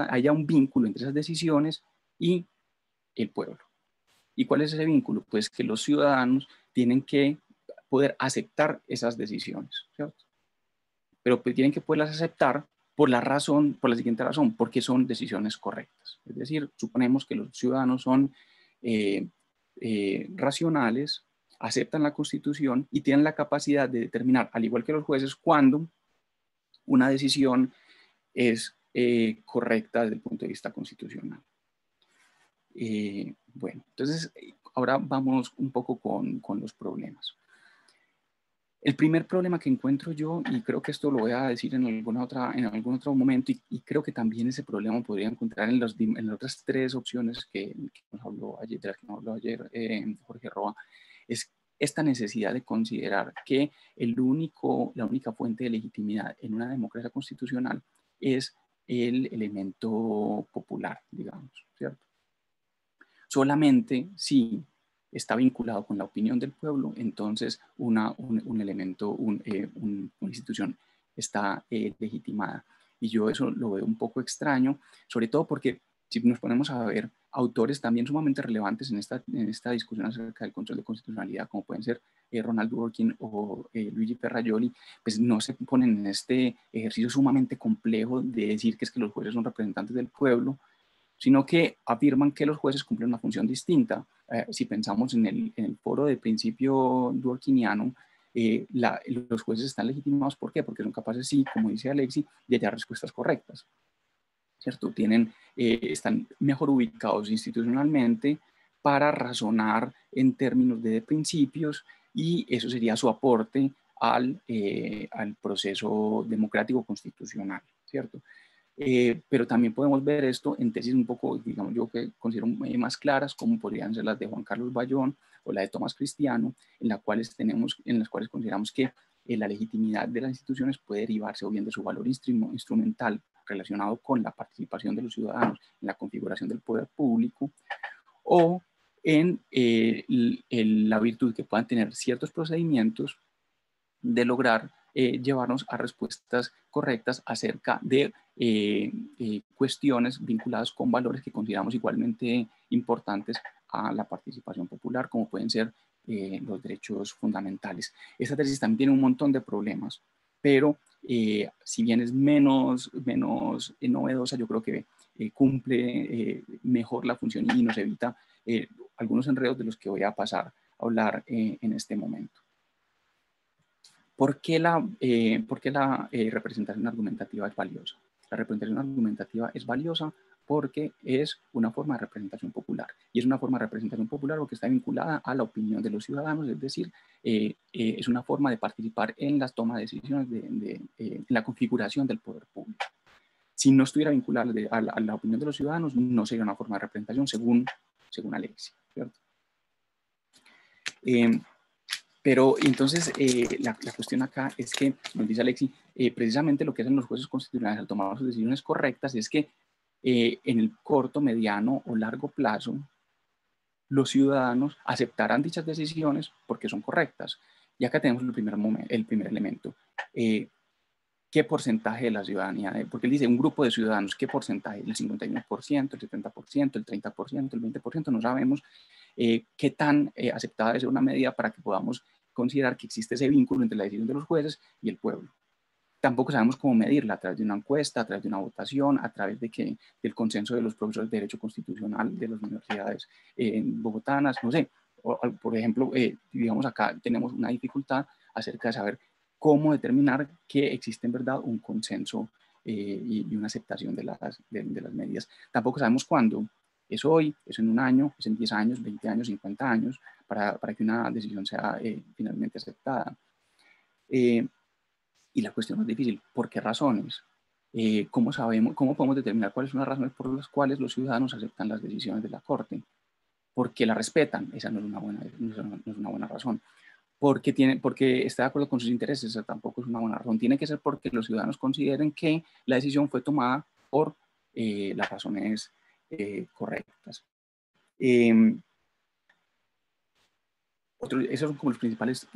haya un vínculo entre esas decisiones y el pueblo. ¿Y cuál es ese vínculo? Pues que los ciudadanos tienen que poder aceptar esas decisiones, ¿cierto? Pero pues tienen que poderlas aceptar por la siguiente razón, porque son decisiones correctas. Es decir, suponemos que los ciudadanos son racionales, aceptan la Constitución y tienen la capacidad de determinar, al igual que los jueces, cuándo una decisión es correcta desde el punto de vista constitucional. Bueno, entonces ahora vamos un poco con los problemas. El primer problema que encuentro yo, y creo que esto lo voy a decir en algún otro momento, y creo que también ese problema podría encontrar en las otras tres opciones de las que nos habló ayer Jorge Roa, es esta necesidad de considerar que la única fuente de legitimidad en una democracia constitucional es el elemento popular, digamos, ¿cierto? Solamente si está vinculado con la opinión del pueblo, entonces una institución está legitimada. Y yo eso lo veo un poco extraño, sobre todo porque si nos ponemos a ver autores también sumamente relevantes en esta discusión acerca del control de constitucionalidad, como pueden ser Ronald Dworkin o Luigi Ferrajoli, pues no se ponen en este ejercicio sumamente complejo de decir que es que los jueces son representantes del pueblo, sino que afirman que los jueces cumplen una función distinta. Si pensamos en el foro de principio dworkiniano, los jueces están legitimados, ¿por qué? Porque son capaces, sí, como dice Alexis, de hallar respuestas correctas, ¿cierto? Están mejor ubicados institucionalmente para razonar en términos de principios, y eso sería su aporte al proceso democrático constitucional, ¿cierto? Pero también podemos ver esto en tesis un poco, digamos, yo que considero más claras, como podrían ser las de Juan Carlos Bayón o la de Tomás Cristiano, en las cuales consideramos que la legitimidad de las instituciones puede derivarse o bien de su valor instrumental relacionado con la participación de los ciudadanos en la configuración del poder público, o en la virtud que puedan tener ciertos procedimientos de lograr llevarnos a respuestas correctas acerca de cuestiones vinculadas con valores que consideramos igualmente importantes a la participación popular, como pueden ser los derechos fundamentales. Esta tesis también tiene un montón de problemas, pero si bien es menos novedosa, yo creo que cumple mejor la función y nos evita algunos enredos de los que voy a pasar a hablar en este momento. ¿Por qué la representación argumentativa es valiosa? La representación argumentativa es valiosa porque es una forma de representación popular. Y es una forma de representación popular porque está vinculada a la opinión de los ciudadanos, es decir, es una forma de participar en las tomas de decisiones, en la configuración del poder público. Si no estuviera vinculada a la opinión de los ciudadanos, no sería una forma de representación según Alexis, ¿cierto? Pero entonces la cuestión acá es que, nos dice Alexis, precisamente lo que hacen los jueces constitucionales al tomar sus decisiones correctas es que en el corto, mediano o largo plazo, los ciudadanos aceptarán dichas decisiones porque son correctas. Y acá tenemos el primer elemento. ¿Qué porcentaje de la ciudadanía? Porque él dice un grupo de ciudadanos, ¿qué porcentaje? ¿El 51%, el 70%, el 30%, el 20%? No sabemos qué tan aceptada debe ser una medida para que podamos considerar que existe ese vínculo entre la decisión de los jueces y el pueblo. Tampoco sabemos cómo medirla, a través de una encuesta, a través de una votación, a través del consenso de los profesores de Derecho Constitucional de las universidades bogotanas, no sé. Por ejemplo, digamos acá tenemos una dificultad acerca de saber cómo determinar que existe en verdad un consenso y una aceptación de las medidas. Tampoco sabemos cuándo. ¿Es hoy? ¿Es en un año? ¿Es en 10 años, 20 años, 50 años? Para que una decisión sea finalmente aceptada. Y la cuestión es difícil. ¿Por qué razones? ¿Cómo podemos determinar cuáles son las razones por las cuales los ciudadanos aceptan las decisiones de la Corte? ¿Por qué la respetan? Esa no es una buena razón. Porque está de acuerdo con sus intereses, esa tampoco es una buena razón. Tiene que ser porque los ciudadanos consideren que la decisión fue tomada por las razones correctas. Esas son como las principales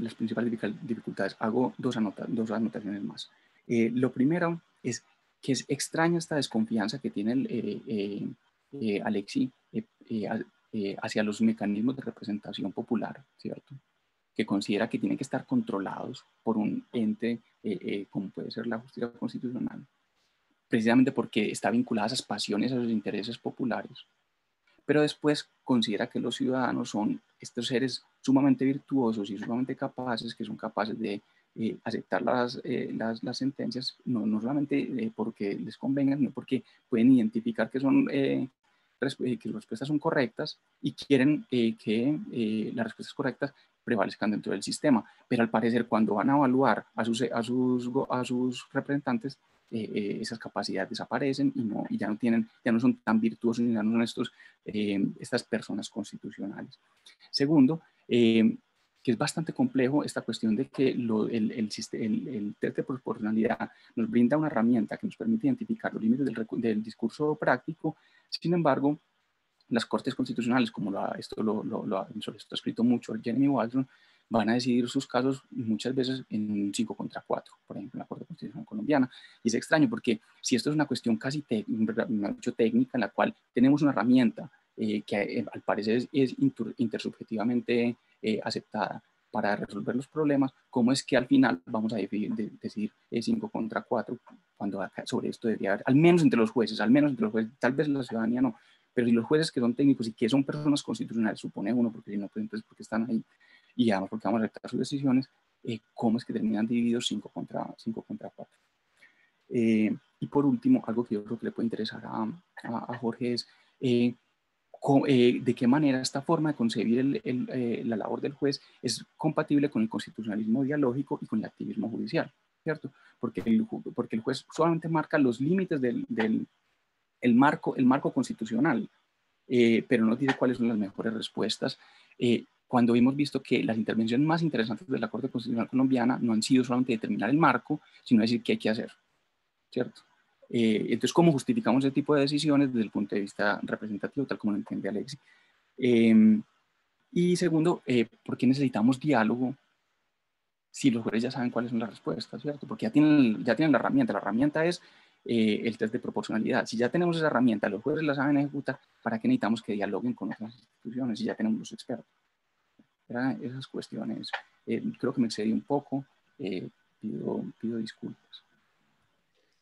dificultades. Hago dos anotaciones más. Lo primero es que es extraña esta desconfianza que tiene Alexis hacia los mecanismos de representación popular, ¿cierto? Que considera que tienen que estar controlados por un ente como puede ser la justicia constitucional, precisamente porque está vinculada a esas pasiones, a esos intereses populares. Pero después considera que los ciudadanos son estos seres sumamente virtuosos y sumamente capaces, que son capaces de aceptar las sentencias, no solamente porque les convengan, sino porque pueden identificar que las respuestas son correctas y quieren que las respuestas correctas prevalezcan dentro del sistema. Pero al parecer, cuando van a evaluar a sus representantes, esas capacidades desaparecen y ya no son tan virtuosos, ya no son estas personas constitucionales. Segundo, que es bastante complejo esta cuestión de que el test de proporcionalidad nos brinda una herramienta que nos permite identificar los límites del discurso práctico. Sin embargo, las Cortes Constitucionales, como esto ha escrito mucho Jeremy Waldron, van a decidir sus casos muchas veces en 5 contra 4, por ejemplo, en la Corte Constitucional colombiana. Y es extraño porque si esto es una cuestión casi técnica, en la cual tenemos una herramienta que al parecer es intersubjetivamente aceptada para resolver los problemas, ¿cómo es que al final vamos a decidir 5 contra 4 cuando sobre esto debería haber, al menos entre los jueces, tal vez la ciudadanía no, pero si los jueces que son técnicos y que son personas constitucionales, supone uno, porque si no, pues entonces porque están ahí, y además porque vamos a aceptar sus decisiones, ¿cómo es que terminan divididos 5 contra 4? Y por último, algo que yo creo que le puede interesar a Jorge es de qué manera esta forma de concebir la labor del juez es compatible con el constitucionalismo dialógico y con el activismo judicial, ¿cierto? Porque el juez solamente marca los límites del marco constitucional, pero no dice cuáles son las mejores respuestas. Cuando hemos visto que las intervenciones más interesantes de la Corte Constitucional colombiana no han sido solamente determinar el marco, sino decir qué hay que hacer, ¿cierto? Entonces, ¿cómo justificamos ese tipo de decisiones desde el punto de vista representativo, tal como lo entiende Alexis? Y segundo, ¿por qué necesitamos diálogo si los jueces ya saben cuáles son las respuestas, ¿cierto? Porque ya tienen la herramienta. La herramienta es el test de proporcionalidad. Si ya tenemos esa herramienta, los jueces la saben ejecutar, ¿para qué necesitamos que dialoguen con otras instituciones si ya tenemos los expertos? Esas cuestiones. Creo que me excedí un poco. Pido disculpas.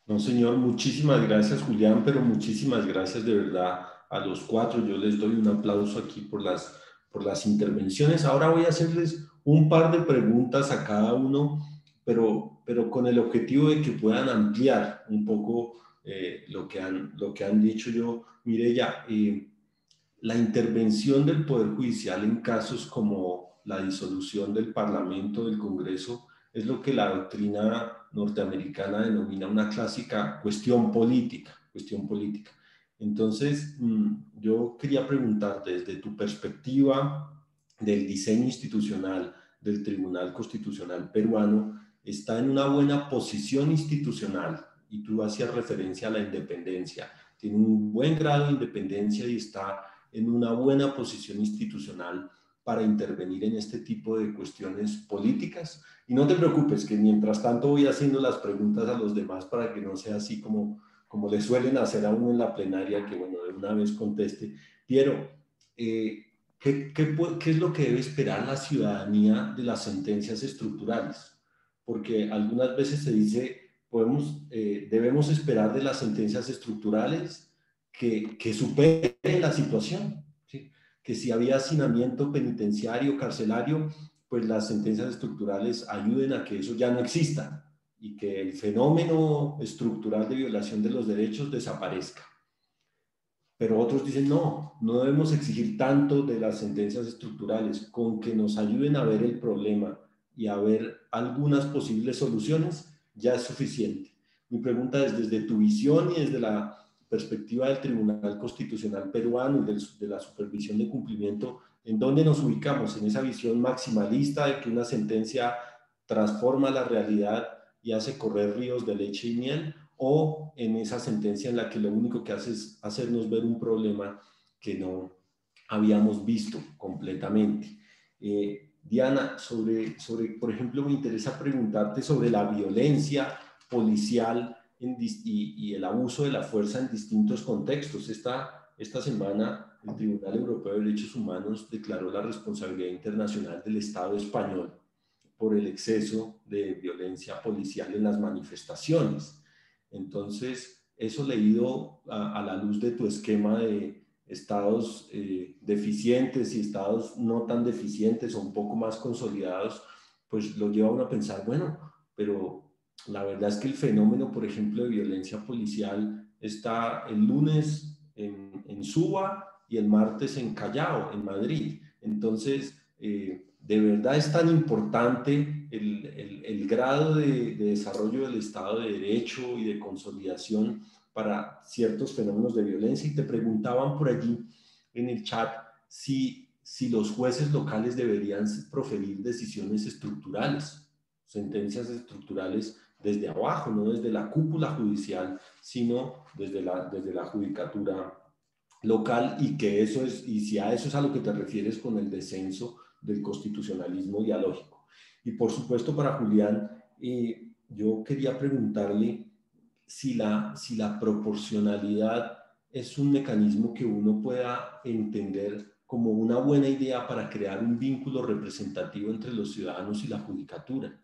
No, señor, muchísimas gracias, Julián, pero muchísimas gracias de verdad a los cuatro. Yo les doy un aplauso aquí por las intervenciones. Ahora voy a hacerles un par de preguntas a cada uno, pero con el objetivo de que puedan ampliar un poco lo que han dicho. Yo, Mireya, la intervención del Poder Judicial en casos como la disolución del Parlamento, del Congreso, es lo que la doctrina norteamericana denomina una clásica cuestión política. Entonces, yo quería preguntarte desde tu perspectiva del diseño institucional del Tribunal Constitucional peruano, ¿está en una buena posición institucional? Y tú hacías referencia a la independencia. Tiene un buen grado de independencia y está en una buena posición institucional para intervenir en este tipo de cuestiones políticas. Y no te preocupes, que mientras tanto voy haciendo las preguntas a los demás para que no sea así como le suelen hacer a uno en la plenaria, que bueno, de una vez conteste. Piero, ¿qué es lo que debe esperar la ciudadanía de las sentencias estructurales? Porque algunas veces se dice, debemos esperar de las sentencias estructurales que superen la situación, ¿sí? Que si había hacinamiento penitenciario, carcelario, pues las sentencias estructurales ayuden a que eso ya no exista y que el fenómeno estructural de violación de los derechos desaparezca. Pero otros dicen, no debemos exigir tanto de las sentencias estructurales, con que nos ayuden a ver el problema y a ver algunas posibles soluciones, ya es suficiente. Mi pregunta es, desde tu visión y desde la perspectiva del Tribunal Constitucional peruano y de la supervisión de cumplimiento, ¿en dónde nos ubicamos? ¿En esa visión maximalista de que una sentencia transforma la realidad y hace correr ríos de leche y miel? ¿O en esa sentencia en la que lo único que hace es hacernos ver un problema que no habíamos visto completamente? Diana, por ejemplo, me interesa preguntarte sobre la violencia policial y el abuso de la fuerza en distintos contextos. Esta semana el Tribunal Europeo de Derechos Humanos declaró la responsabilidad internacional del Estado español por el exceso de violencia policial en las manifestaciones. Entonces, eso leído a la luz de tu esquema de estados deficientes y estados no tan deficientes o un poco más consolidados, pues lo lleva a uno a pensar, bueno, pero la verdad es que el fenómeno, por ejemplo, de violencia policial está el lunes en Suba y el martes en Callao, en Madrid. Entonces, ¿de verdad es tan importante el grado de desarrollo del Estado de Derecho y de consolidación para ciertos fenómenos de violencia? Y te preguntaban por allí en el chat si los jueces locales deberían proferir decisiones estructurales, sentencias estructurales desde abajo, no desde la cúpula judicial, sino desde la judicatura local, y si a eso es a lo que te refieres con el descenso del constitucionalismo dialógico. Y por supuesto para Julián, yo quería preguntarle si la proporcionalidad es un mecanismo que uno pueda entender como una buena idea para crear un vínculo representativo entre los ciudadanos y la judicatura.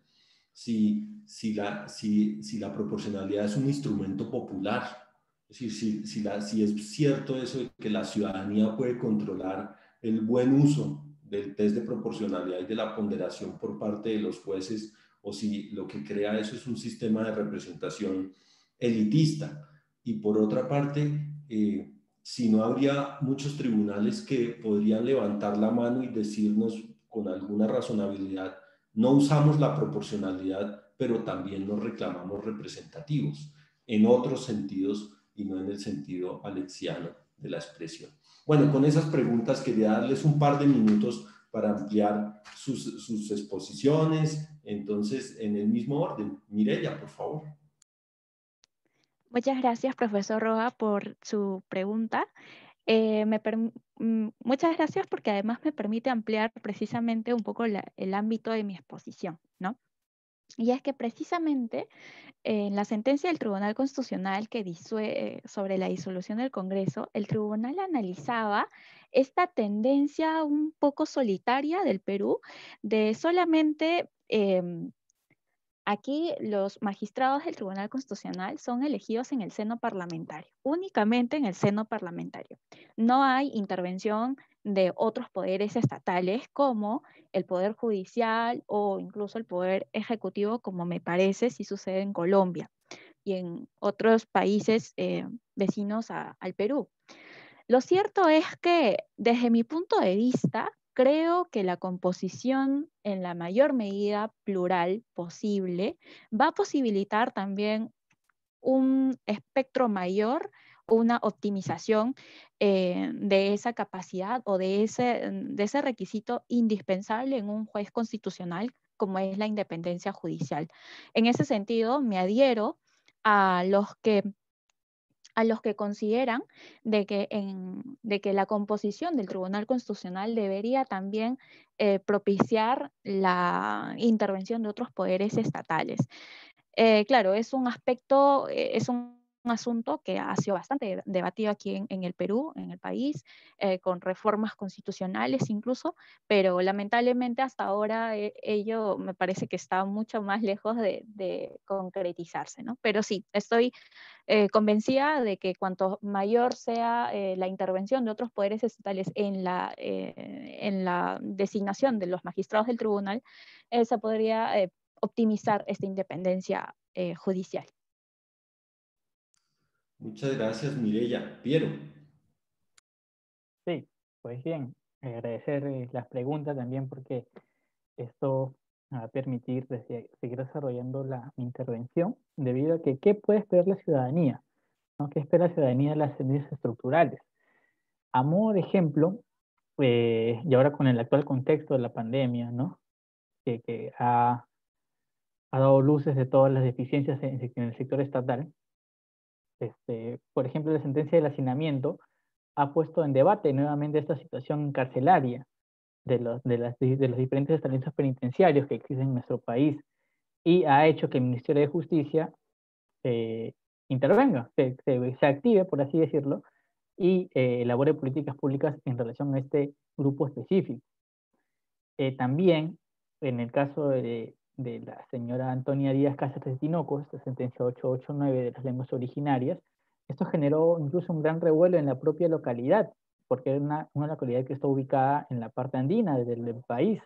Si la proporcionalidad es un instrumento popular, es decir, si es cierto eso de que la ciudadanía puede controlar el buen uso del test de proporcionalidad y de la ponderación por parte de los jueces, o si lo que crea eso es un sistema de representación elitista. Y por otra parte, si no habría muchos tribunales que podrían levantar la mano y decirnos con alguna razonabilidad, no usamos la proporcionalidad, pero también nos reclamamos representativos en otros sentidos y no en el sentido alexiano de la expresión. Bueno, con esas preguntas quería darles un par de minutos para ampliar sus exposiciones. Entonces, en el mismo orden, Mireya, por favor. Muchas gracias, profesor Roa, por su pregunta. Muchas gracias porque además me permite ampliar precisamente un poco el ámbito de mi exposición, ¿no? Y es que precisamente en la sentencia del Tribunal Constitucional que sobre la disolución del Congreso, el tribunal analizaba esta tendencia un poco solitaria del Perú de solamente aquí los magistrados del Tribunal Constitucional son elegidos en el seno parlamentario, únicamente en el seno parlamentario. No hay intervención de otros poderes estatales como el Poder Judicial o incluso el Poder Ejecutivo, como me parece si sucede en Colombia y en otros países vecinos al Perú. Lo cierto es que desde mi punto de vista, creo que la composición en la mayor medida plural posible va a posibilitar también un espectro mayor, una optimización de esa capacidad o de ese requisito indispensable en un juez constitucional como es la independencia judicial. En ese sentido, me adhiero a los que consideran de que la composición del Tribunal Constitucional debería también propiciar la intervención de otros poderes estatales. Claro, es un aspecto, es un asunto que ha sido bastante debatido aquí en el Perú, en el país, con reformas constitucionales incluso, pero lamentablemente hasta ahora ello me parece que está mucho más lejos de concretizarse, ¿no? Pero sí, estoy convencida de que cuanto mayor sea la intervención de otros poderes estatales en la designación de los magistrados del tribunal, se podría optimizar esta independencia judicial. Muchas gracias, Mireya. Piero. Sí, pues bien, agradecer las preguntas también porque esto me va a permitir seguir desarrollando mi intervención debido a que ¿qué puede esperar la ciudadanía? ¿No? ¿Qué espera la ciudadanía de las tendencias estructurales? A modo de ejemplo, y ahora con el actual contexto de la pandemia, ¿no? que ha dado luces de todas las deficiencias en el sector estatal, por ejemplo, la sentencia del hacinamiento ha puesto en debate nuevamente esta situación carcelaria de los diferentes establecimientos penitenciarios que existen en nuestro país y ha hecho que el Ministerio de Justicia intervenga, se active, por así decirlo, y elabore políticas públicas en relación a este grupo específico. También, en el caso de la señora Antonia Díaz Cáceres de Tinoco, esta sentencia 889 de las lenguas originarias, esto generó incluso un gran revuelo en la propia localidad, porque es una localidad que está ubicada en la parte andina del país.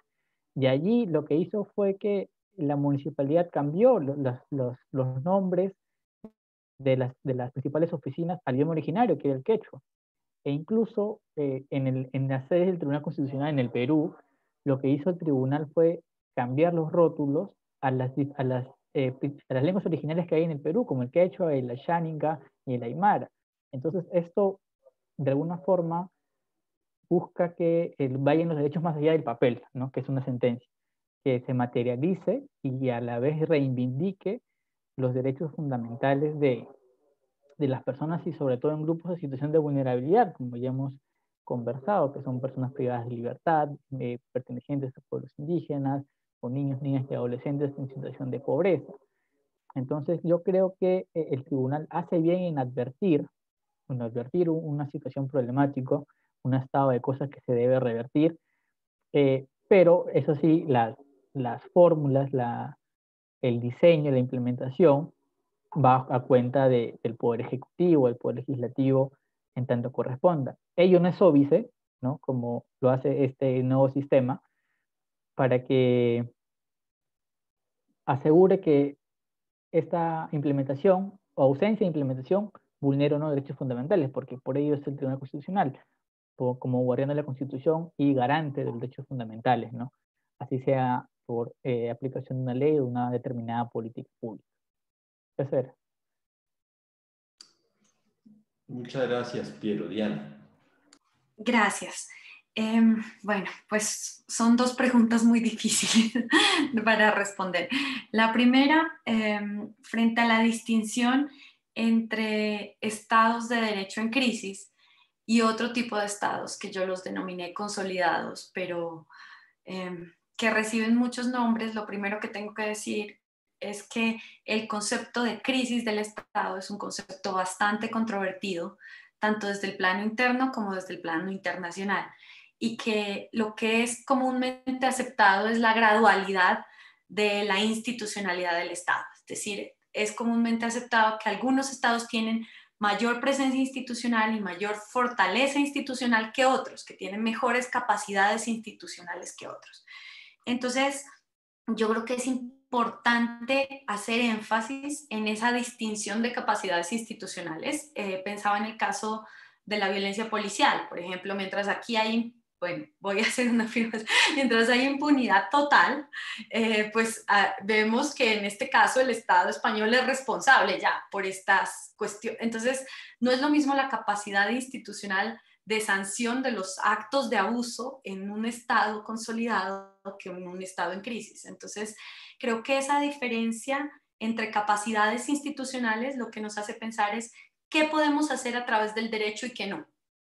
Y allí lo que hizo fue que la municipalidad cambió los nombres de las principales oficinas al idioma originario, que era el quechua. E incluso en las sedes del Tribunal Constitucional en el Perú, lo que hizo el tribunal fue cambiar los rótulos a las lenguas originales que hay en el Perú, como el quechua, el xáninga y el aymara. Entonces, esto de alguna forma busca que vayan los derechos más allá del papel, ¿no? Que es una sentencia, que se materialice y a la vez reivindique los derechos fundamentales de las personas y sobre todo en grupos de situación de vulnerabilidad, como ya hemos conversado, que son personas privadas de libertad, pertenecientes a pueblos indígenas, o niños, niñas y adolescentes en situación de pobreza. Entonces yo creo que el tribunal hace bien en advertir una situación problemática, un estado de cosas que se debe revertir, pero eso sí, las fórmulas, el diseño, la implementación, va a cuenta del Poder Ejecutivo, el Poder Legislativo, en tanto corresponda. Ello no es óbice, ¿no? Como lo hace este nuevo sistema, para que asegure que esta implementación o ausencia de implementación vulnera o no derechos fundamentales, porque por ello es el Tribunal Constitucional, como guardián de la Constitución y garante de los derechos fundamentales, ¿no? Así sea por aplicación de una ley o una determinada política pública. Eso era. Muchas gracias, Piero. Diana. Gracias. Bueno, pues son dos preguntas muy difíciles para responder. La primera, frente a la distinción entre estados de derecho en crisis y otro tipo de estados que yo los denominé consolidados, pero que reciben muchos nombres, lo primero que tengo que decir es que el concepto de crisis del Estado es un concepto bastante controvertido, tanto desde el plano interno como desde el plano internacional, y que lo que es comúnmente aceptado es la gradualidad de la institucionalidad del Estado. Es decir, es comúnmente aceptado que algunos estados tienen mayor presencia institucional y mayor fortaleza institucional que otros, que tienen mejores capacidades institucionales que otros. Entonces, yo creo que es importante hacer énfasis en esa distinción de capacidades institucionales. Pensaba en el caso de la violencia policial, por ejemplo, mientras aquí hay, bueno, voy a hacer una afirmación, mientras hay impunidad total, pues vemos que en este caso el Estado español es responsable ya por estas cuestiones. Entonces, no es lo mismo la capacidad institucional de sanción de los actos de abuso en un Estado consolidado que en un Estado en crisis. Entonces, creo que esa diferencia entre capacidades institucionales lo que nos hace pensar es qué podemos hacer a través del derecho y qué no.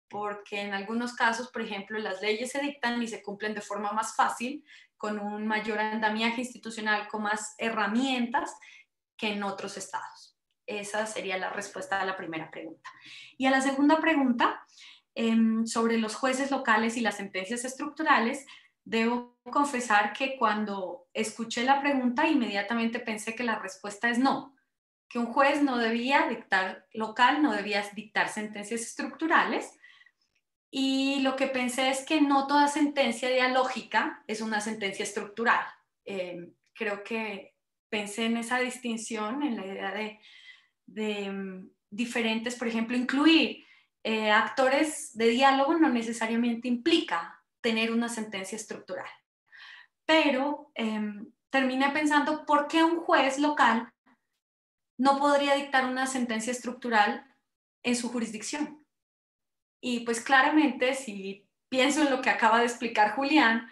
Porque en algunos casos, por ejemplo, las leyes se dictan y se cumplen de forma más fácil, con un mayor andamiaje institucional, con más herramientas que en otros estados. Esa sería la respuesta a la primera pregunta. Y a la segunda pregunta, sobre los jueces locales y las sentencias estructurales, debo confesar que cuando escuché la pregunta inmediatamente pensé que la respuesta es no, que un juez no debía dictar local, no debía dictar sentencias estructurales, y lo que pensé es que no toda sentencia dialógica es una sentencia estructural. Creo que pensé en esa distinción, en la idea de diferentes, por ejemplo, incluir actores de diálogo no necesariamente implica tener una sentencia estructural. Pero terminé pensando, ¿por qué un juez local no podría dictar una sentencia estructural en su jurisdicción? Y pues claramente, si pienso en lo que acaba de explicar Julián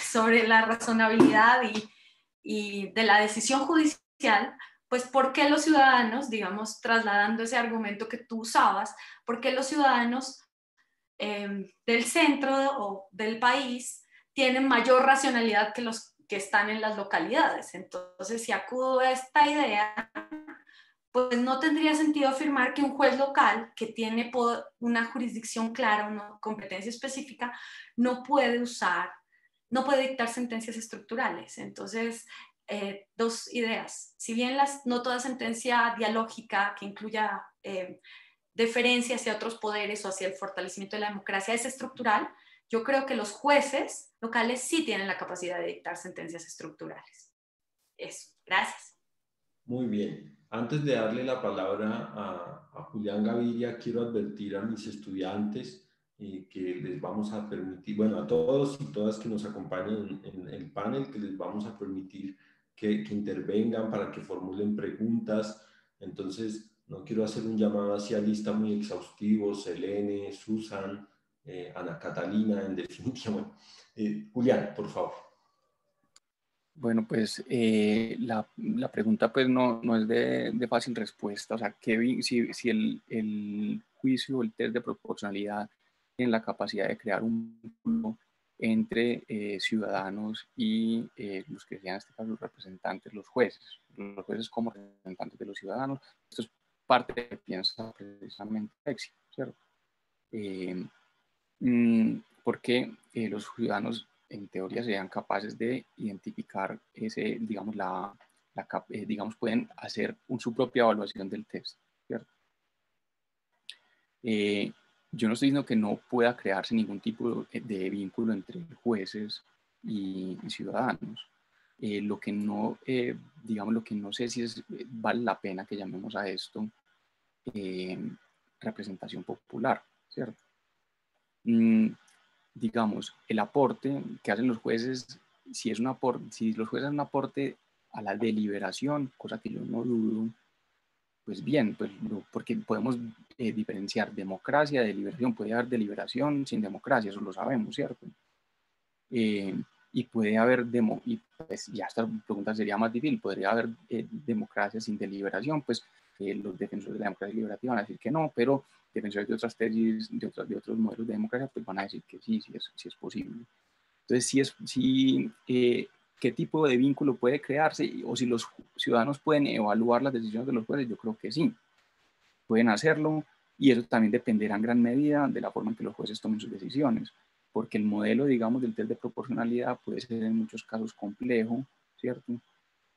sobre la razonabilidad y de la decisión judicial, pues ¿por qué los ciudadanos, digamos, trasladando ese argumento que tú usabas, por qué los ciudadanos del centro o del país tienen mayor racionalidad que los que están en las localidades? Entonces, si acudo a esta idea, pues no tendría sentido afirmar que un juez local que tiene una jurisdicción clara, una competencia específica, no puede dictar sentencias estructurales. Entonces, dos ideas. Si bien no toda sentencia dialógica que incluya deferencia hacia otros poderes o hacia el fortalecimiento de la democracia es estructural, yo creo que los jueces locales sí tienen la capacidad de dictar sentencias estructurales. Eso. Gracias. Muy bien. Antes de darle la palabra a Julián Gaviria, quiero advertir a mis estudiantes que les vamos a permitir, bueno, a todos y todas que nos acompañen en el panel, que les vamos a permitir que intervengan para que formulen preguntas. Entonces, no quiero hacer un llamado hacia lista muy exhaustivo, Selene, Susan, Ana Catalina, en definitiva. Bueno, Julián, por favor. Bueno, pues la pregunta pues no es de fácil respuesta. O sea, si el juicio o el test de proporcionalidad tiene la capacidad de crear un vínculo entre ciudadanos y los que sean en este caso los representantes, los jueces como representantes de los ciudadanos. Esto es parte de lo que piensa precisamente Lexi, ¿cierto? Porque los ciudadanos en teoría serían capaces de identificar digamos, digamos, pueden hacer su propia evaluación del test, ¿cierto? Yo no estoy diciendo que no pueda crearse ningún tipo de vínculo entre jueces y ciudadanos. Lo que no, digamos, lo que no sé si vale la pena que llamemos a esto representación popular, ¿cierto? Digamos, el aporte que hacen los jueces, si los jueces hacen un aporte a la deliberación, cosa que yo no dudo, pues bien, pues porque podemos diferenciar democracia de deliberación. Puede haber deliberación sin democracia, eso lo sabemos, ¿cierto? Y puede haber, y pues ya esta pregunta sería más difícil, podría haber democracia sin deliberación, pues los defensores de la democracia deliberativa van a decir que no, pero defensores de otras tesis, de otros modelos de democracia, pues van a decir que sí es posible. Entonces, qué tipo de vínculo puede crearse o si los ciudadanos pueden evaluar las decisiones de los jueces. Yo creo que sí, pueden hacerlo, y eso también dependerá en gran medida de la forma en que los jueces tomen sus decisiones, porque el modelo, digamos, del test de proporcionalidad puede ser en muchos casos complejo, ¿cierto?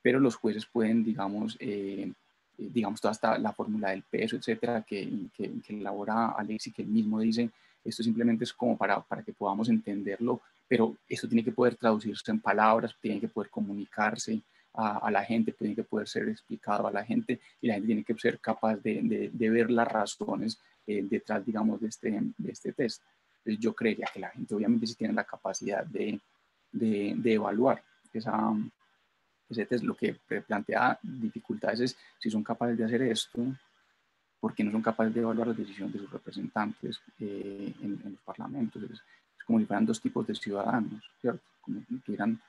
Pero los jueces pueden, digamos, toda esta, la fórmula del peso, etcétera, que elabora Alex y que él mismo dice, esto simplemente es como para que podamos entenderlo, pero eso tiene que poder traducirse en palabras, tiene que poder comunicarse a la gente, tiene que poder ser explicado a la gente, y la gente tiene que ser capaz de ver las razones detrás, digamos, de este test. Entonces yo creería que la gente obviamente sí tiene la capacidad de evaluar ese test. Lo que plantea dificultades es si son capaces de hacer esto, porque no son capaces de evaluar las decisiones de sus representantes en los parlamentos. Es como si fueran dos tipos de ciudadanos, ¿cierto? Como si tuvieran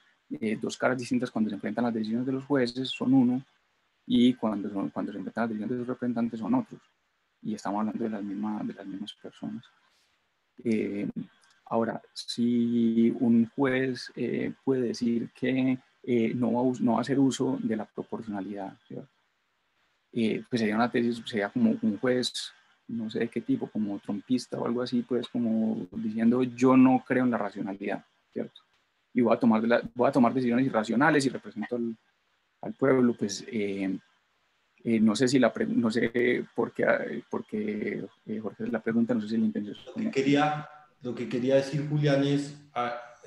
dos caras distintas cuando se enfrentan las decisiones de los jueces, son uno, y cuando se enfrentan las decisiones de sus representantes son otros. Y estamos hablando de las mismas personas. Ahora, si un juez puede decir que no va a hacer uso de la proporcionalidad, ¿cierto? Pues sería una tesis, sería como un juez, no sé de qué tipo, como trumpista o algo así, pues como diciendo yo no creo en la racionalidad, ¿cierto? Y voy a tomar decisiones irracionales y represento al pueblo. Pues no sé si no sé por qué Jorge la pregunta, no sé si la intención es... Lo que quería decir, Julián, es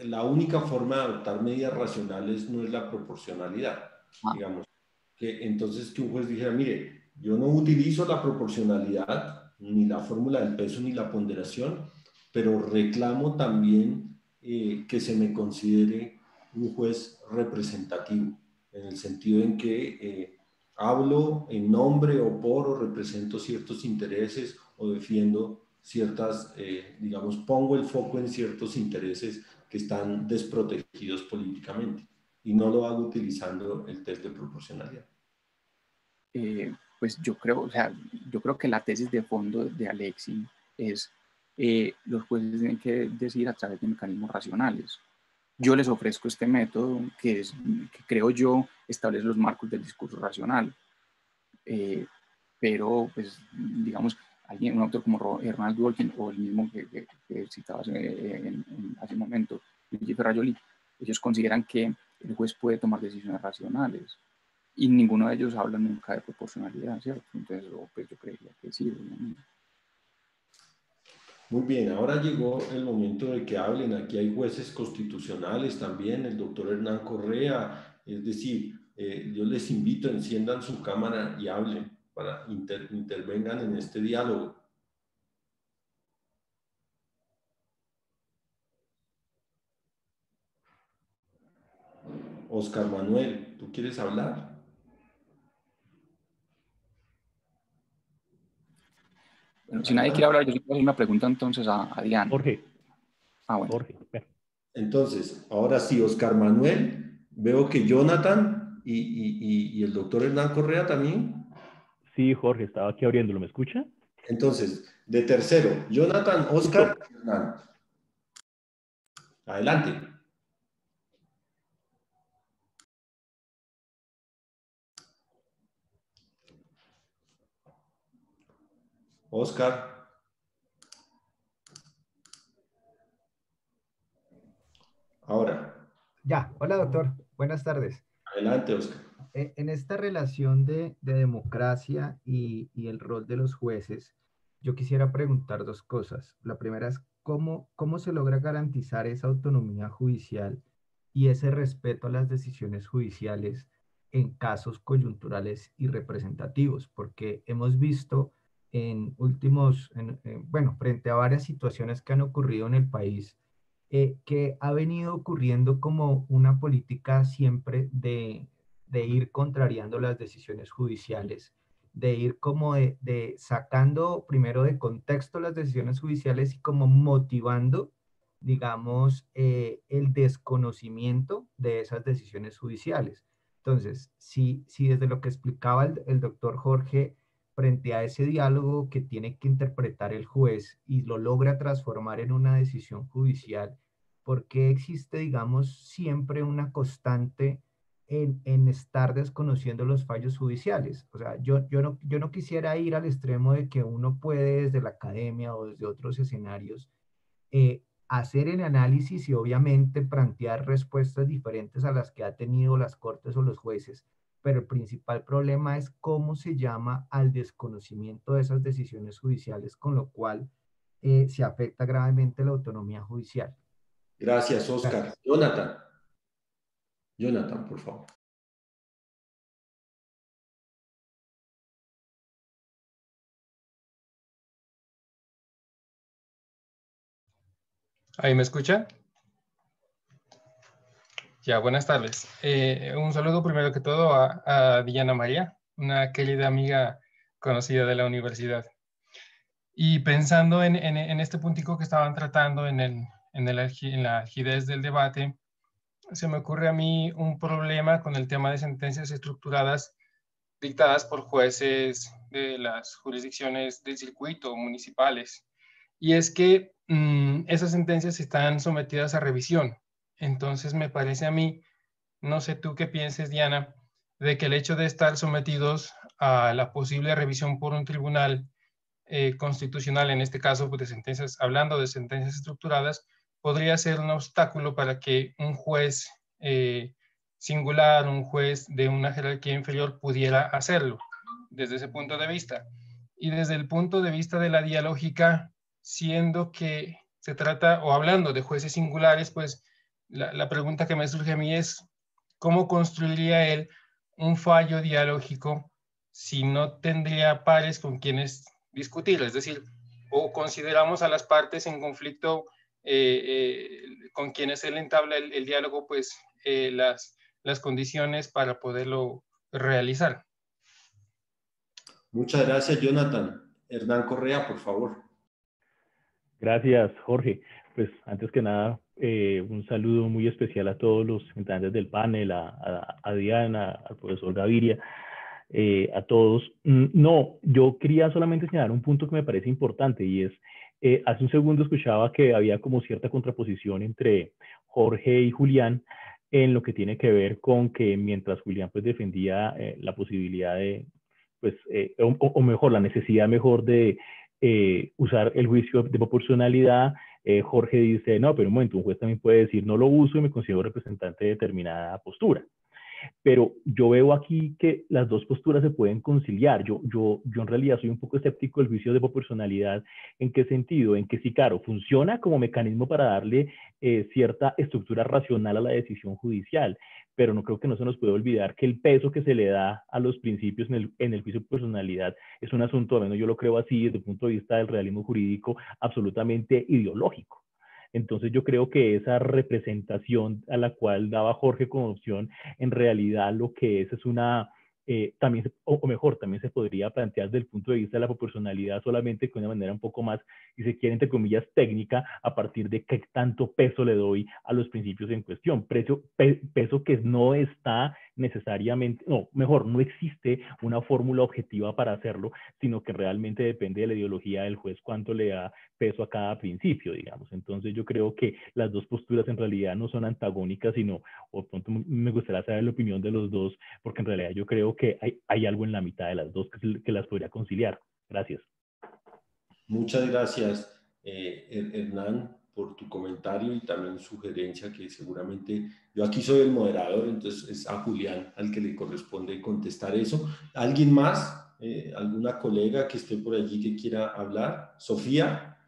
la única forma de adoptar medidas racionales no es la proporcionalidad. Digamos, que entonces que un juez dijera, mire, yo no utilizo la proporcionalidad, ni la fórmula del peso, ni la ponderación, pero reclamo también que se me considere un juez representativo, en el sentido en que hablo en nombre o por o represento ciertos intereses o defiendo ciertas, digamos, pongo el foco en ciertos intereses que están desprotegidos políticamente, y no lo hago utilizando el test de proporcionalidad. Pues yo creo que la tesis de fondo de Alexis es los jueces tienen que decidir a través de mecanismos racionales. Yo les ofrezco este método que creo yo establece los marcos del discurso racional. Pero, pues, digamos, un autor como Ronald Dworkin o el mismo que citabas hace un momento, Luigi Ferrajoli, ellos consideran que el juez puede tomar decisiones racionales y ninguno de ellos habla nunca de proporcionalidad, ¿cierto? Entonces, pues, yo creería que sí, obviamente. Muy bien, ahora llegó el momento de que hablen. Aquí hay jueces constitucionales también, el doctor Hernán Correa, es decir, yo les invito, enciendan su cámara y hablen, para intervengan en este diálogo. Oscar Manuel, ¿tú quieres hablar? Bueno, si nadie quiere hablar, yo sí puedo hacer una pregunta entonces a Diana. Jorge. Bueno. Jorge. Entonces, ahora sí, Oscar Manuel, veo que Jonathan y el doctor Hernán Correa también. Sí, Jorge, estaba aquí abriéndolo, ¿me escucha? Entonces, de tercero, Jonathan, Oscar y Hernán. Adelante. Oscar. Ahora. Ya, hola doctor, buenas tardes. Adelante, Oscar. En esta relación de democracia y el rol de los jueces, yo quisiera preguntar dos cosas. La primera es, ¿cómo se logra garantizar esa autonomía judicial y ese respeto a las decisiones judiciales en casos coyunturales y representativos? Porque hemos visto frente a varias situaciones que han ocurrido en el país, que ha venido ocurriendo como una política siempre de ir contrariando las decisiones judiciales, de ir como de sacando primero de contexto las decisiones judiciales y como motivando, digamos, el desconocimiento de esas decisiones judiciales. Entonces, si desde lo que explicaba el doctor Jorge, frente a ese diálogo que tiene que interpretar el juez y lo logra transformar en una decisión judicial, ¿por qué existe, digamos, siempre una constante en estar desconociendo los fallos judiciales? O sea, yo no quisiera ir al extremo de que uno puede desde la academia o desde otros escenarios hacer el análisis y obviamente plantear respuestas diferentes a las que ha tenido las cortes o los jueces, pero el principal problema es cómo se llama al desconocimiento de esas decisiones judiciales, con lo cual se afecta gravemente la autonomía judicial. Gracias, Oscar. Jonathan. Jonathan, por favor. ¿Ahí me escucha? Ya, buenas tardes. Un saludo primero que todo a Diana María, una querida amiga conocida de la universidad. Y pensando en este puntico que estaban tratando en la agilidad del debate, se me ocurre a mí un problema con el tema de sentencias estructuradas dictadas por jueces de las jurisdicciones del circuito municipales. Y es que esas sentencias están sometidas a revisión. Entonces me parece a mí, no sé tú qué pienses, Diana, de que el hecho de estar sometidos a la posible revisión por un tribunal constitucional, en este caso pues, de sentencias, hablando de sentencias estructuradas, podría ser un obstáculo para que un juez singular, un juez de una jerarquía inferior pudiera hacerlo, desde ese punto de vista. Y desde el punto de vista de la dialógica, siendo que se trata, o hablando de jueces singulares, pues la pregunta que me surge a mí es, ¿cómo construiría él un fallo dialógico si no tendría pares con quienes discutir? Es decir, o consideramos a las partes en conflicto con quienes él entabla el diálogo, pues las condiciones para poderlo realizar. Muchas gracias, Jonathan. Hernán Correa, por favor. Gracias, Jorge. Pues antes que nada, un saludo muy especial a todos los integrantes del panel, a Diana, al profesor Gaviria, a todos. No, yo quería solamente señalar un punto que me parece importante y es, hace un segundo escuchaba que había como cierta contraposición entre Jorge y Julián en lo que tiene que ver con que mientras Julián pues defendía la posibilidad de, pues, o mejor, la necesidad mejor de usar el juicio de proporcionalidad, Jorge dice, no, pero un momento, un juez también puede decir, no lo uso y me considero representante de determinada postura. Pero yo veo aquí que las dos posturas se pueden conciliar. Yo en realidad soy un poco escéptico del juicio de proporcionalidad. ¿En qué sentido? En que sí, claro, funciona como mecanismo para darle cierta estructura racional a la decisión judicial, pero no creo que no se nos puede olvidar que el peso que se le da a los principios en el juicio de proporcionalidad es un asunto, al menos yo lo creo así, desde el punto de vista del realismo jurídico, absolutamente ideológico. Entonces yo creo que esa representación a la cual daba Jorge como opción, en realidad lo que es una, también, o mejor, también se podría plantear desde el punto de vista de la proporcionalidad solamente de una manera un poco más, si se quiere, entre comillas, técnica, a partir de qué tanto peso le doy a los principios en cuestión. Peso que no está necesariamente, no, mejor, no existe una fórmula objetiva para hacerlo, sino que realmente depende de la ideología del juez cuánto le da peso a cada principio, digamos. Entonces yo creo que las dos posturas en realidad no son antagónicas, sino, o pronto me gustaría saber la opinión de los dos, porque en realidad yo creo que hay algo en la mitad de las dos que las podría conciliar. Gracias. Muchas gracias, Hernán, por tu comentario y también sugerencia que seguramente yo aquí soy el moderador, entonces es a Julián al que le corresponde contestar eso. ¿Alguien más? ¿Alguna colega que esté por allí que quiera hablar? ¿Sofía?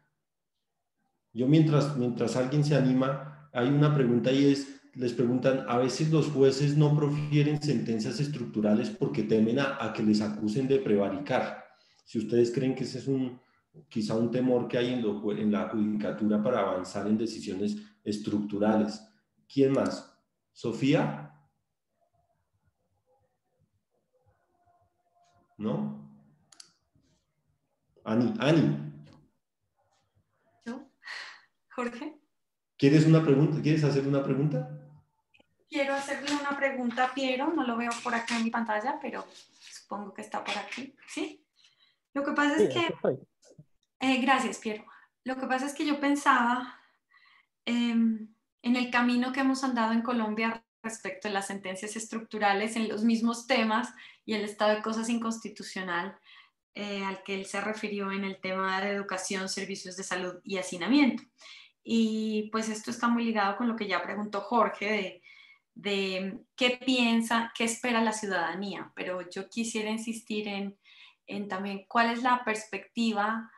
Yo mientras alguien se anima, hay una pregunta y es, les preguntan, a veces los jueces no profieren sentencias estructurales porque temen a que les acusen de prevaricar. Si ustedes creen que ese es quizá un temor que hay en la judicatura para avanzar en decisiones estructurales. ¿Quién más? ¿Sofía? ¿No? Ani. ¿Yo? ¿Jorge? ¿Quieres hacer una pregunta? Quiero hacerle una pregunta a Piero, no lo veo por acá en mi pantalla, pero supongo que está por aquí, ¿sí? Lo que pasa es que... gracias, Piero. Lo que pasa es que yo pensaba en el camino que hemos andado en Colombia respecto a las sentencias estructurales en los mismos temas y el estado de cosas inconstitucional al que él se refirió en el tema de educación, servicios de salud y hacinamiento. Y pues esto está muy ligado con lo que ya preguntó Jorge de qué piensa, qué espera la ciudadanía, pero yo quisiera insistir en también cuál es la perspectiva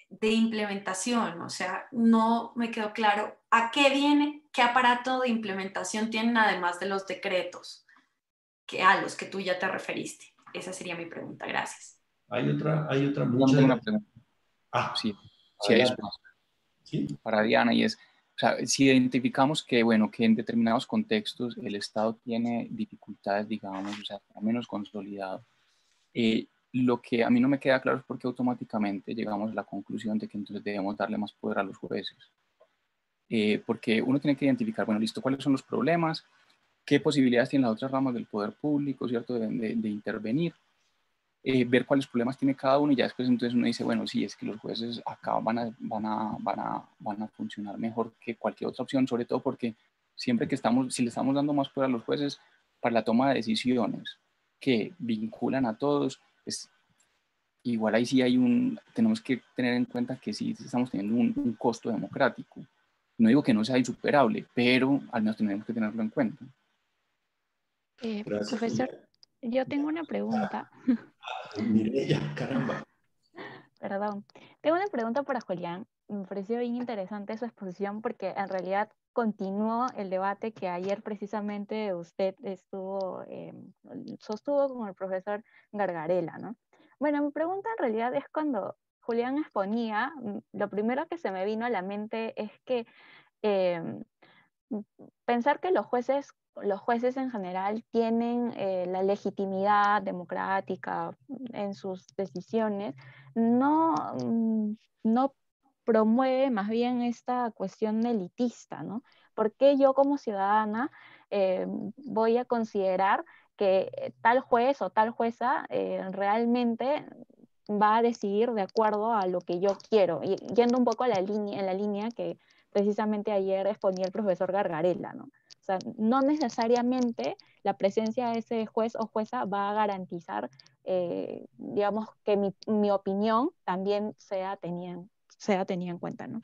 de implementación, o sea, no me quedó claro a qué viene, qué aparato de implementación tienen además de los decretos a los que tú ya te referiste. Esa sería mi pregunta, gracias. Hay otra mucha... Una pregunta. Sí, hay espacio. ¿Sí? Para Diana, y es, o sea, si identificamos que, bueno, que en determinados contextos el Estado tiene dificultades, digamos, o sea, está menos consolidado, lo que a mí no me queda claro es por qué automáticamente llegamos a la conclusión de que entonces debemos darle más poder a los jueces. Porque uno tiene que identificar, bueno, listo, cuáles son los problemas, qué posibilidades tienen las otras ramas del poder público, ¿cierto?, de intervenir, ver cuáles problemas tiene cada uno, y ya después entonces uno dice, bueno, sí, es que los jueces acá van a funcionar mejor que cualquier otra opción, sobre todo porque siempre que si le estamos dando más poder a los jueces para la toma de decisiones que vinculan a todos, pues igual ahí sí tenemos que tener en cuenta que sí estamos teniendo un costo democrático. No digo que no sea insuperable, pero al menos tenemos que tenerlo en cuenta. Profesor, yo tengo una pregunta. Mireya, caramba. Perdón. Tengo una pregunta para Julián. Me pareció bien interesante su exposición porque en realidad continuó el debate que ayer precisamente usted sostuvo con el profesor Gargarella, ¿no? Bueno, mi pregunta en realidad es cuando Julián exponía, lo primero que se me vino a la mente es que pensar que los jueces en general tienen la legitimidad democrática en sus decisiones, no promueve más bien esta cuestión elitista, ¿no? ¿Por qué yo como ciudadana voy a considerar que tal juez o tal jueza realmente va a decidir de acuerdo a lo que yo quiero? Y yendo un poco en la línea que precisamente ayer exponía el profesor Gargarella, ¿no? O sea, no necesariamente la presencia de ese juez o jueza va a garantizar, digamos, que mi opinión también sea tenida en cuenta, ¿no?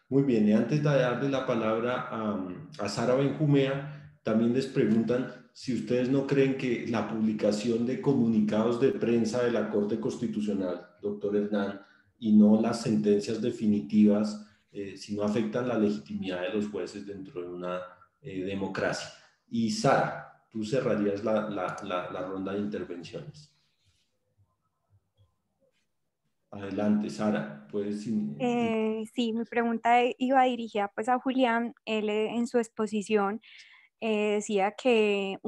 Muy bien, y antes de darle la palabra a Sara Benjumea, también les preguntan si ustedes no creen que la publicación de comunicados de prensa de la Corte Constitucional, doctor Hernán, y no las sentencias definitivas, si no afectan la legitimidad de los jueces dentro de una democracia. Y Sara, tú cerrarías la ronda de intervenciones. Adelante, Sara, puedes... Sí, mi pregunta iba dirigida pues a Julián. Él en su exposición decía que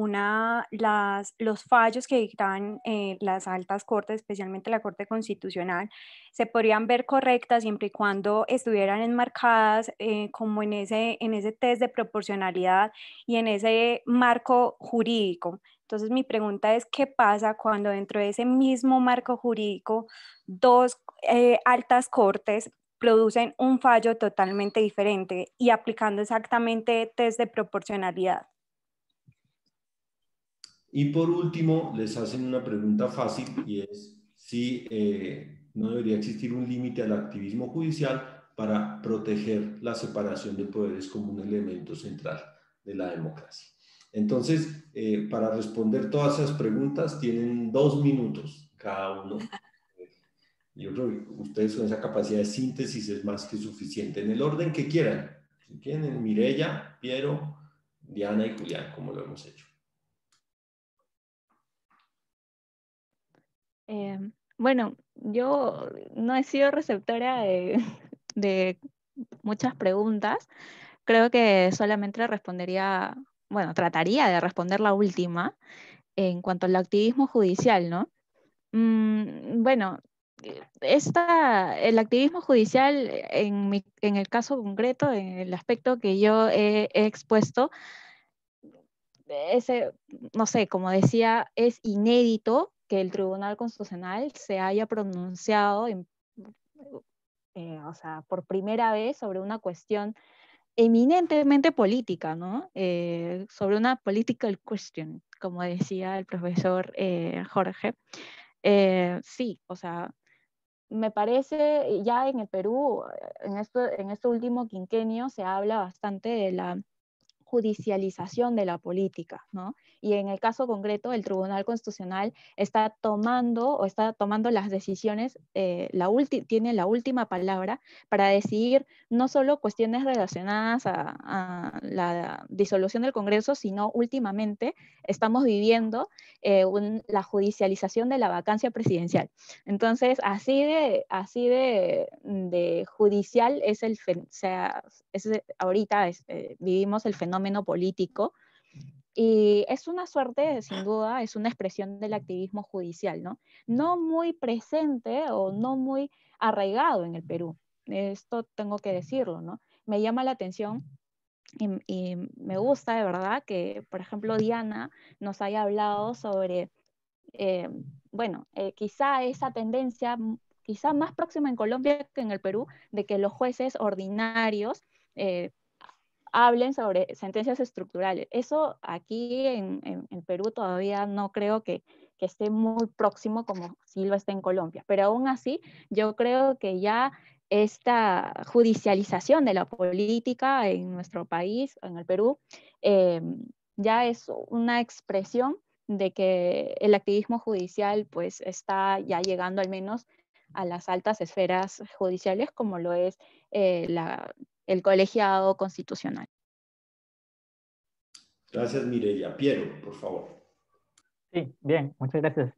los fallos que dictaban las altas cortes, especialmente la Corte Constitucional, se podrían ver correctas siempre y cuando estuvieran enmarcadas como en ese test de proporcionalidad y en ese marco jurídico. Entonces mi pregunta es, ¿qué pasa cuando dentro de ese mismo marco jurídico dos altas cortes producen un fallo totalmente diferente y aplicando exactamente test de proporcionalidad? Y por último, les hacen una pregunta fácil y es si no debería existir un límite al activismo judicial para proteger la separación de poderes como un elemento central de la democracia. Entonces, para responder todas esas preguntas tienen 2 minutos cada uno. Yo creo que ustedes con esa capacidad de síntesis es más que suficiente, en el orden que quieran. Si quieren, Mireya, Piero, Diana y Julián, como lo hemos hecho. Bueno, yo no he sido receptora de muchas preguntas. Creo que solamente respondería, bueno, trataría de responder la última en cuanto al activismo judicial, ¿no? Bueno, el activismo judicial en el caso concreto, en el aspecto que yo he expuesto, no sé, como decía, es inédito que el Tribunal Constitucional se haya pronunciado o sea, por primera vez sobre una cuestión eminentemente política, ¿no? Sobre una political question, como decía el profesor Jorge. Sí, o sea, me parece, ya en el Perú, en este último quinquenio se habla bastante de la judicialización de la política, ¿no? Y en el caso concreto, el Tribunal Constitucional está tomando las decisiones, tiene la última palabra para decidir no solo cuestiones relacionadas a la disolución del Congreso, sino últimamente estamos viviendo la judicialización de la vacancia presidencial. Entonces, así de judicial es ahorita vivimos el fenómeno político, y es una suerte, sin duda, es una expresión del activismo judicial, ¿no? No muy presente o no muy arraigado en el Perú. Esto tengo que decirlo, ¿no? Me llama la atención y me gusta de verdad que, por ejemplo, Diana nos haya hablado sobre, quizá esa tendencia, quizá más próxima en Colombia que en el Perú, de que los jueces ordinarios hablen sobre sentencias estructurales. Eso aquí en Perú todavía no creo que esté muy próximo como sí lo está en Colombia, pero aún así yo creo que ya esta judicialización de la política en nuestro país, en el Perú, ya es una expresión de que el activismo judicial pues está ya llegando al menos a las altas esferas judiciales, como lo es el colegiado constitucional. Gracias, Mireya. Piero, por favor. Sí, bien, muchas gracias.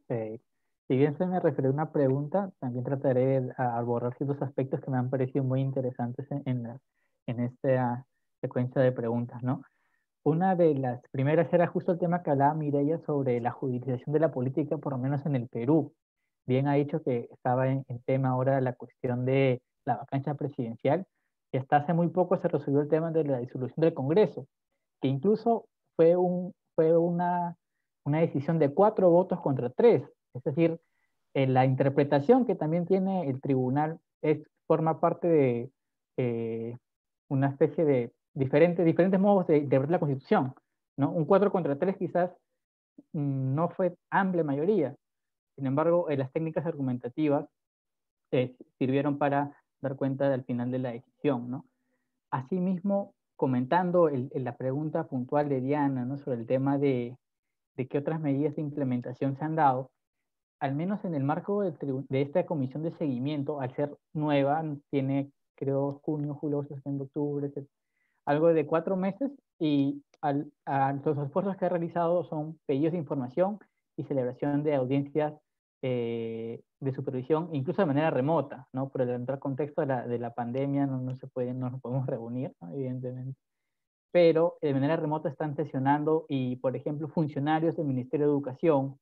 Si bien se me refirió a una pregunta, también trataré de abordar ciertos aspectos que me han parecido muy interesantes en esta secuencia de preguntas, ¿no? Una de las primeras era justo el tema que hablaba Mireya sobre la judicialización de la política, por lo menos en el Perú. Bien ha dicho que estaba en tema ahora la cuestión de la vacancia presidencial, y hasta hace muy poco se resolvió el tema de la disolución del Congreso, que incluso fue una decisión de 4 votos contra 3. Es decir, la interpretación que también tiene el tribunal forma parte de una especie de diferentes modos de ver la Constitución, ¿no? Un 4 contra 3 quizás no fue amplia mayoría. Sin embargo, las técnicas argumentativas sirvieron para dar cuenta del final de la decisión, ¿no? Asimismo, comentando la pregunta puntual de Diana, ¿no?, sobre el tema de qué otras medidas de implementación se han dado, al menos en el marco de esta comisión de seguimiento, al ser nueva, tiene, creo, junio, julio, septiembre, octubre, algo de 4 meses, y los esfuerzos que ha realizado son pedidos de información y celebración de audiencias de supervisión, incluso de manera remota, ¿no? Por el contexto de la pandemia no nos podemos reunir, ¿no?, evidentemente. Pero de manera remota están sesionando, y, por ejemplo, funcionarios del Ministerio de Educación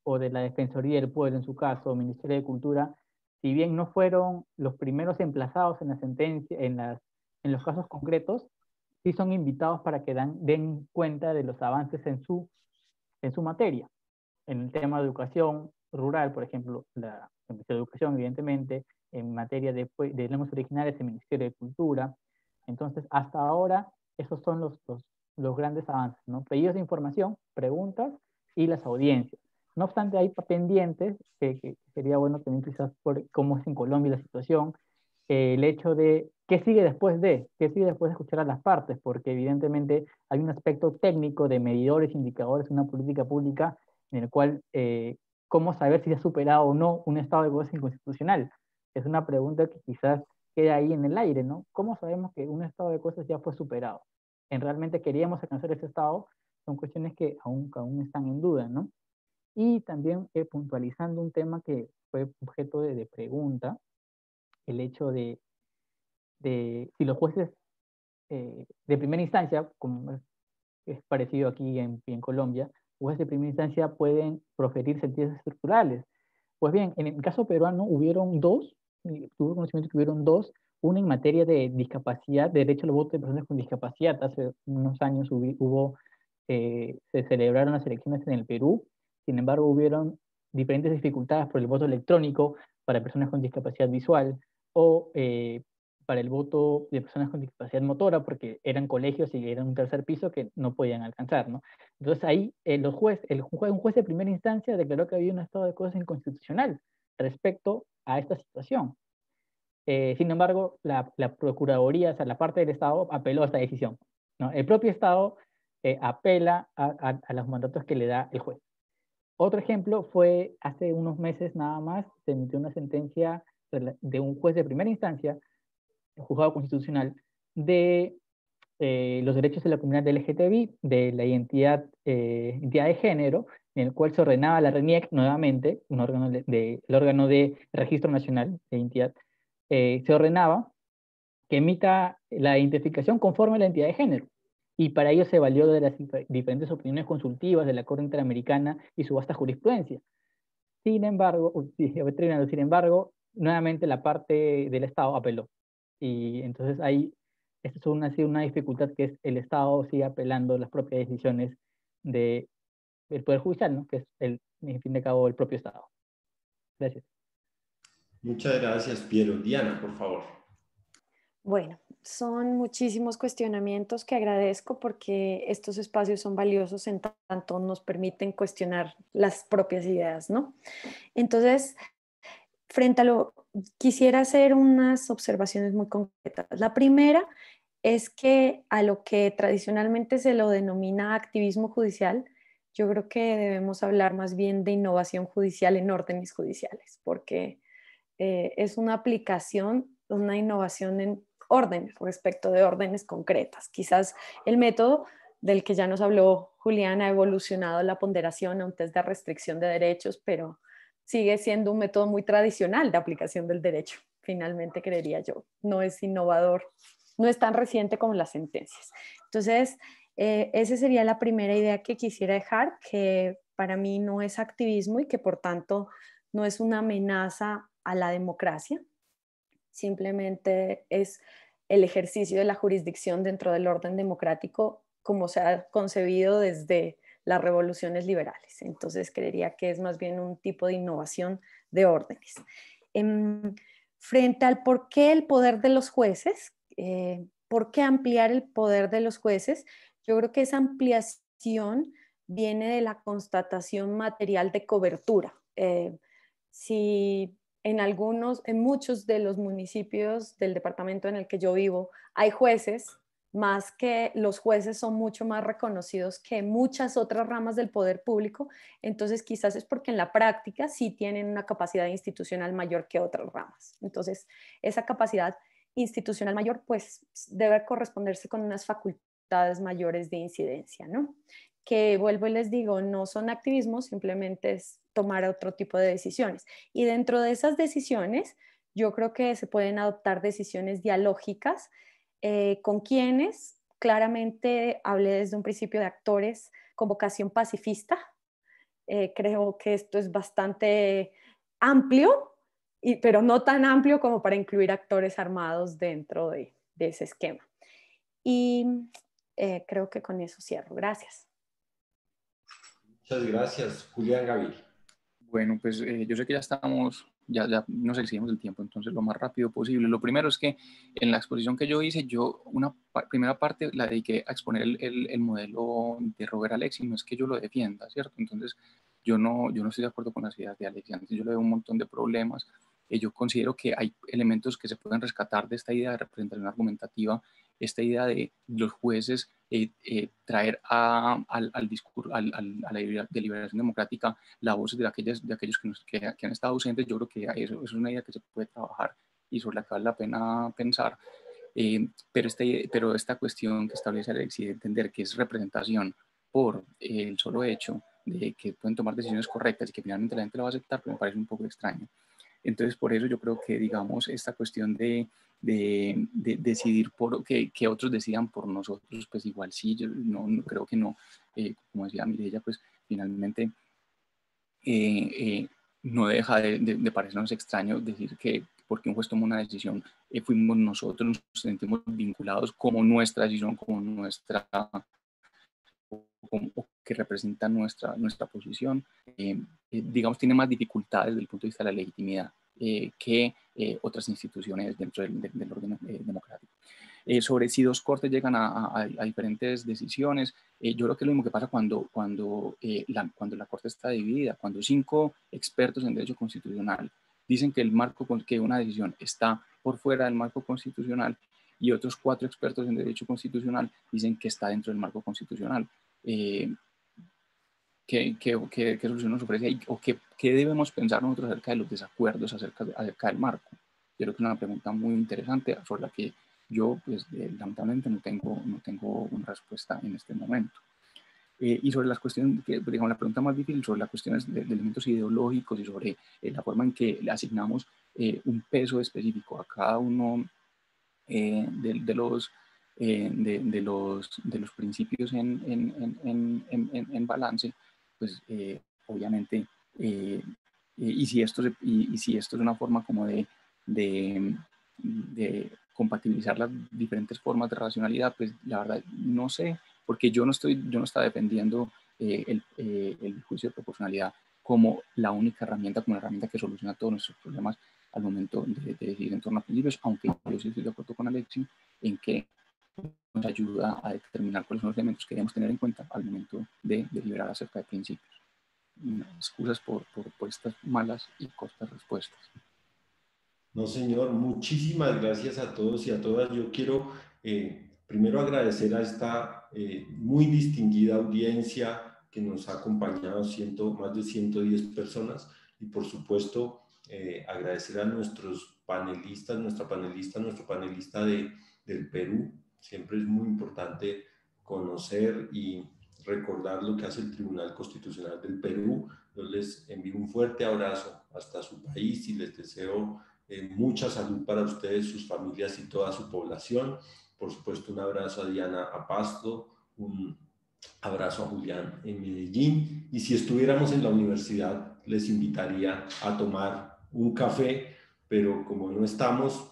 o de la Defensoría del Pueblo, en su caso, Ministerio de Cultura, si bien no fueron los primeros emplazados en la sentencia, en los casos concretos, sí son invitados para que den cuenta de los avances en su materia. En el tema de educación rural, por ejemplo, el Ministerio de Educación, evidentemente, en materia de lenguas originales, el Ministerio de Cultura. Entonces, hasta ahora, esos son los grandes avances, ¿no? Pedidos de información, preguntas y las audiencias. No obstante, hay pendientes, que sería bueno también quizás por cómo es en Colombia la situación, el hecho de qué sigue después de escuchar a las partes, porque evidentemente hay un aspecto técnico de medidores, indicadores, una política pública en el cual cómo saber si se ha superado o no un estado de cosas inconstitucional. Es una pregunta que quizás queda ahí en el aire, ¿no? ¿Cómo sabemos que un estado de cosas ya fue superado? ¿En realmente queríamos alcanzar ese estado? Son cuestiones que aún están en duda, ¿no? Y también puntualizando un tema que fue objeto de pregunta, el hecho de si los jueces de primera instancia, como es parecido aquí en Colombia, jueces de primera instancia pueden proferir sentencias estructurales. Pues bien, en el caso peruano hubieron 2, tuve conocimiento que hubieron 2, una en materia de discapacidad, de derecho al voto de personas con discapacidad. Hace unos años se celebraron las elecciones en el Perú, sin embargo hubieron diferentes dificultades por el voto electrónico para personas con discapacidad visual, o para el voto de personas con discapacidad motora, porque eran colegios y era un tercer piso que no podían alcanzar, ¿no? Entonces ahí un juez de primera instancia declaró que había un estado de cosas inconstitucional respecto a esta situación. Sin embargo, la Procuraduría, o sea, la parte del Estado, apeló a esta decisión, ¿no? El propio Estado apela a los mandatos que le da el juez. Otro ejemplo fue hace unos meses nada más, se emitió una sentencia de un juez de primera instancia, el juzgado constitucional, de los derechos de la comunidad LGTBI, de la identidad de género, en el cual se ordenaba a la RENIEC nuevamente, un órgano el órgano de Registro Nacional de Identidad, se ordenaba que emita la identificación conforme a la identidad de género. Y para ello se valió de las diferentes opiniones consultivas de la Corte Interamericana y su vasta jurisprudencia. Sin embargo, nuevamente la parte del Estado apeló. Y entonces ahí, esta ha sido una dificultad, que es el Estado sigue apelando las propias decisiones del Poder Judicial, ¿no? Que es, en fin de cabo, el propio Estado. Gracias. Muchas gracias, Piero. Diana, por favor. Bueno, son muchísimos cuestionamientos que agradezco porque estos espacios son valiosos en tanto nos permiten cuestionar las propias ideas, ¿no? Entonces, frente a lo, quisiera hacer unas observaciones muy concretas. La primera es que a lo que tradicionalmente se lo denomina activismo judicial, yo creo que debemos hablar más bien de innovación judicial en órdenes judiciales, porque es una aplicación, una innovación en órdenes, respecto de órdenes concretas. Quizás el método del que ya nos habló Julián ha evolucionado la ponderación a un test de restricción de derechos, pero sigue siendo un método muy tradicional de aplicación del derecho, finalmente creería yo. No es innovador, no es tan reciente como las sentencias. Entonces, esa sería la primera idea que quisiera dejar, que para mí no es activismo y que por tanto no es una amenaza a la democracia, simplemente es el ejercicio de la jurisdicción dentro del orden democrático como se ha concebido desde las revoluciones liberales. Entonces creería que es más bien un tipo de innovación de órdenes. Frente al por qué el poder de los jueces, por qué ampliar el poder de los jueces, yo creo que esa ampliación viene de la constatación material de cobertura. Si en muchos de los municipios del departamento en el que yo vivo hay jueces, más que los jueces son mucho más reconocidos que muchas otras ramas del poder público, entonces quizás es porque en la práctica sí tienen una capacidad institucional mayor que otras ramas. Entonces, esa capacidad institucional mayor pues debe corresponderse con unas facultades mayores de incidencia, ¿no? Que vuelvo y les digo, no son activismos, simplemente es tomar otro tipo de decisiones. Y dentro de esas decisiones, yo creo que se pueden adoptar decisiones dialógicas con quienes, claramente hablé desde un principio de actores con vocación pacifista. Creo que esto es bastante amplio, pero no tan amplio como para incluir actores armados dentro de ese esquema. Y creo que con eso cierro. Gracias. Muchas gracias, Julián Gaviria. Bueno, pues yo sé que ya nos excedimos del tiempo, entonces lo más rápido posible. Lo primero es que en la exposición que yo hice, una primera parte la dediqué a exponer el modelo de Robert Alexis, no es que yo lo defienda, ¿cierto? Entonces yo no estoy de acuerdo con las ideas de Alexis, yo le veo un montón de problemas. Yo considero que hay elementos que se pueden rescatar de esta idea de representación argumentativa, esta idea de los jueces traer a la deliberación democrática la voz de aquellos que han estado ausentes. Yo creo que eso es una idea que se puede trabajar y sobre la que vale la pena pensar. Pero esta cuestión que establece Alexis de entender que es representación por el solo hecho de que pueden tomar decisiones correctas y que finalmente la gente la va a aceptar, pues me parece un poco extraño. Entonces, por eso yo creo que, digamos, esta cuestión de decidir que otros decidan por nosotros, pues igual sí, yo no creo que no, como decía Mireya, pues finalmente no deja de parecernos extraño decir que porque un juez toma una decisión, fuimos nosotros, nos sentimos vinculados como nuestra decisión, como que representa nuestra posición, digamos, tiene más dificultades desde el punto de vista de la legitimidad. que otras instituciones dentro del orden democrático. Sobre si dos cortes llegan a diferentes decisiones, yo creo que es lo mismo que pasa cuando la corte está dividida, cuando 5 expertos en derecho constitucional dicen que una decisión está por fuera del marco constitucional y otros 4 expertos en derecho constitucional dicen que está dentro del marco constitucional. ¿Qué solución nos ofrece ahí? ¿O qué debemos pensar nosotros acerca de los desacuerdos acerca del marco? Yo creo que es una pregunta muy interesante sobre la que yo, pues, lamentablemente no tengo una respuesta en este momento. Y sobre las cuestiones, digamos, la pregunta más difícil sobre las cuestiones de elementos ideológicos y sobre la forma en que le asignamos un peso específico a cada uno de los principios en balance, pues obviamente, y si esto es una forma como de compatibilizar las diferentes formas de racionalidad, pues la verdad no sé, porque yo no estaba defendiendo el juicio de proporcionalidad como la única herramienta, como la herramienta que soluciona todos nuestros problemas al momento de decidir en torno a principios, aunque yo sí estoy de acuerdo con Alexi en que nos ayuda a determinar cuáles son los elementos que debemos tener en cuenta al momento de deliberar acerca de principios. Excusas por estas malas y cortas respuestas. No, señor, muchísimas gracias a todos y a todas. Yo quiero primero agradecer a esta muy distinguida audiencia que nos ha acompañado, más de 110 personas, y por supuesto agradecer a nuestros panelistas, nuestro panelista del Perú. Siempre es muy importante conocer y recordar lo que hace el Tribunal Constitucional del Perú. Yo les envío un fuerte abrazo hasta su país y les deseo mucha salud para ustedes, sus familias y toda su población. Por supuesto, un abrazo a Diana Apasto, un abrazo a Julián en Medellín. Y si estuviéramos en la universidad, les invitaría a tomar un café, pero como no estamos,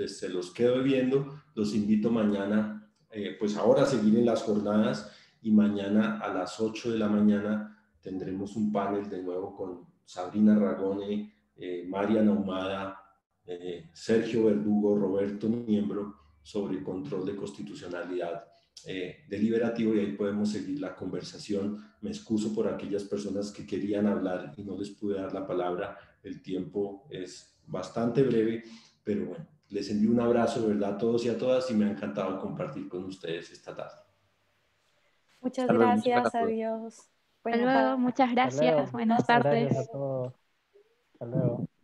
se los quedo viendo. Los invito mañana, pues ahora a seguir en las jornadas, y mañana a las 8 de la mañana tendremos un panel de nuevo con Sabrina Ragone, Mariana Ahumada, Sergio Verdugo, Roberto Miembro, sobre control de constitucionalidad deliberativo, y ahí podemos seguir la conversación. Me excuso por aquellas personas que querían hablar y no les pude dar la palabra. El tiempo es bastante breve, pero bueno, les envío un abrazo de verdad a todos y a todas, y me ha encantado compartir con ustedes esta tarde. Muchas gracias, adiós. Hasta luego, muchas gracias, buenas tardes. Gracias a todos. Hasta luego.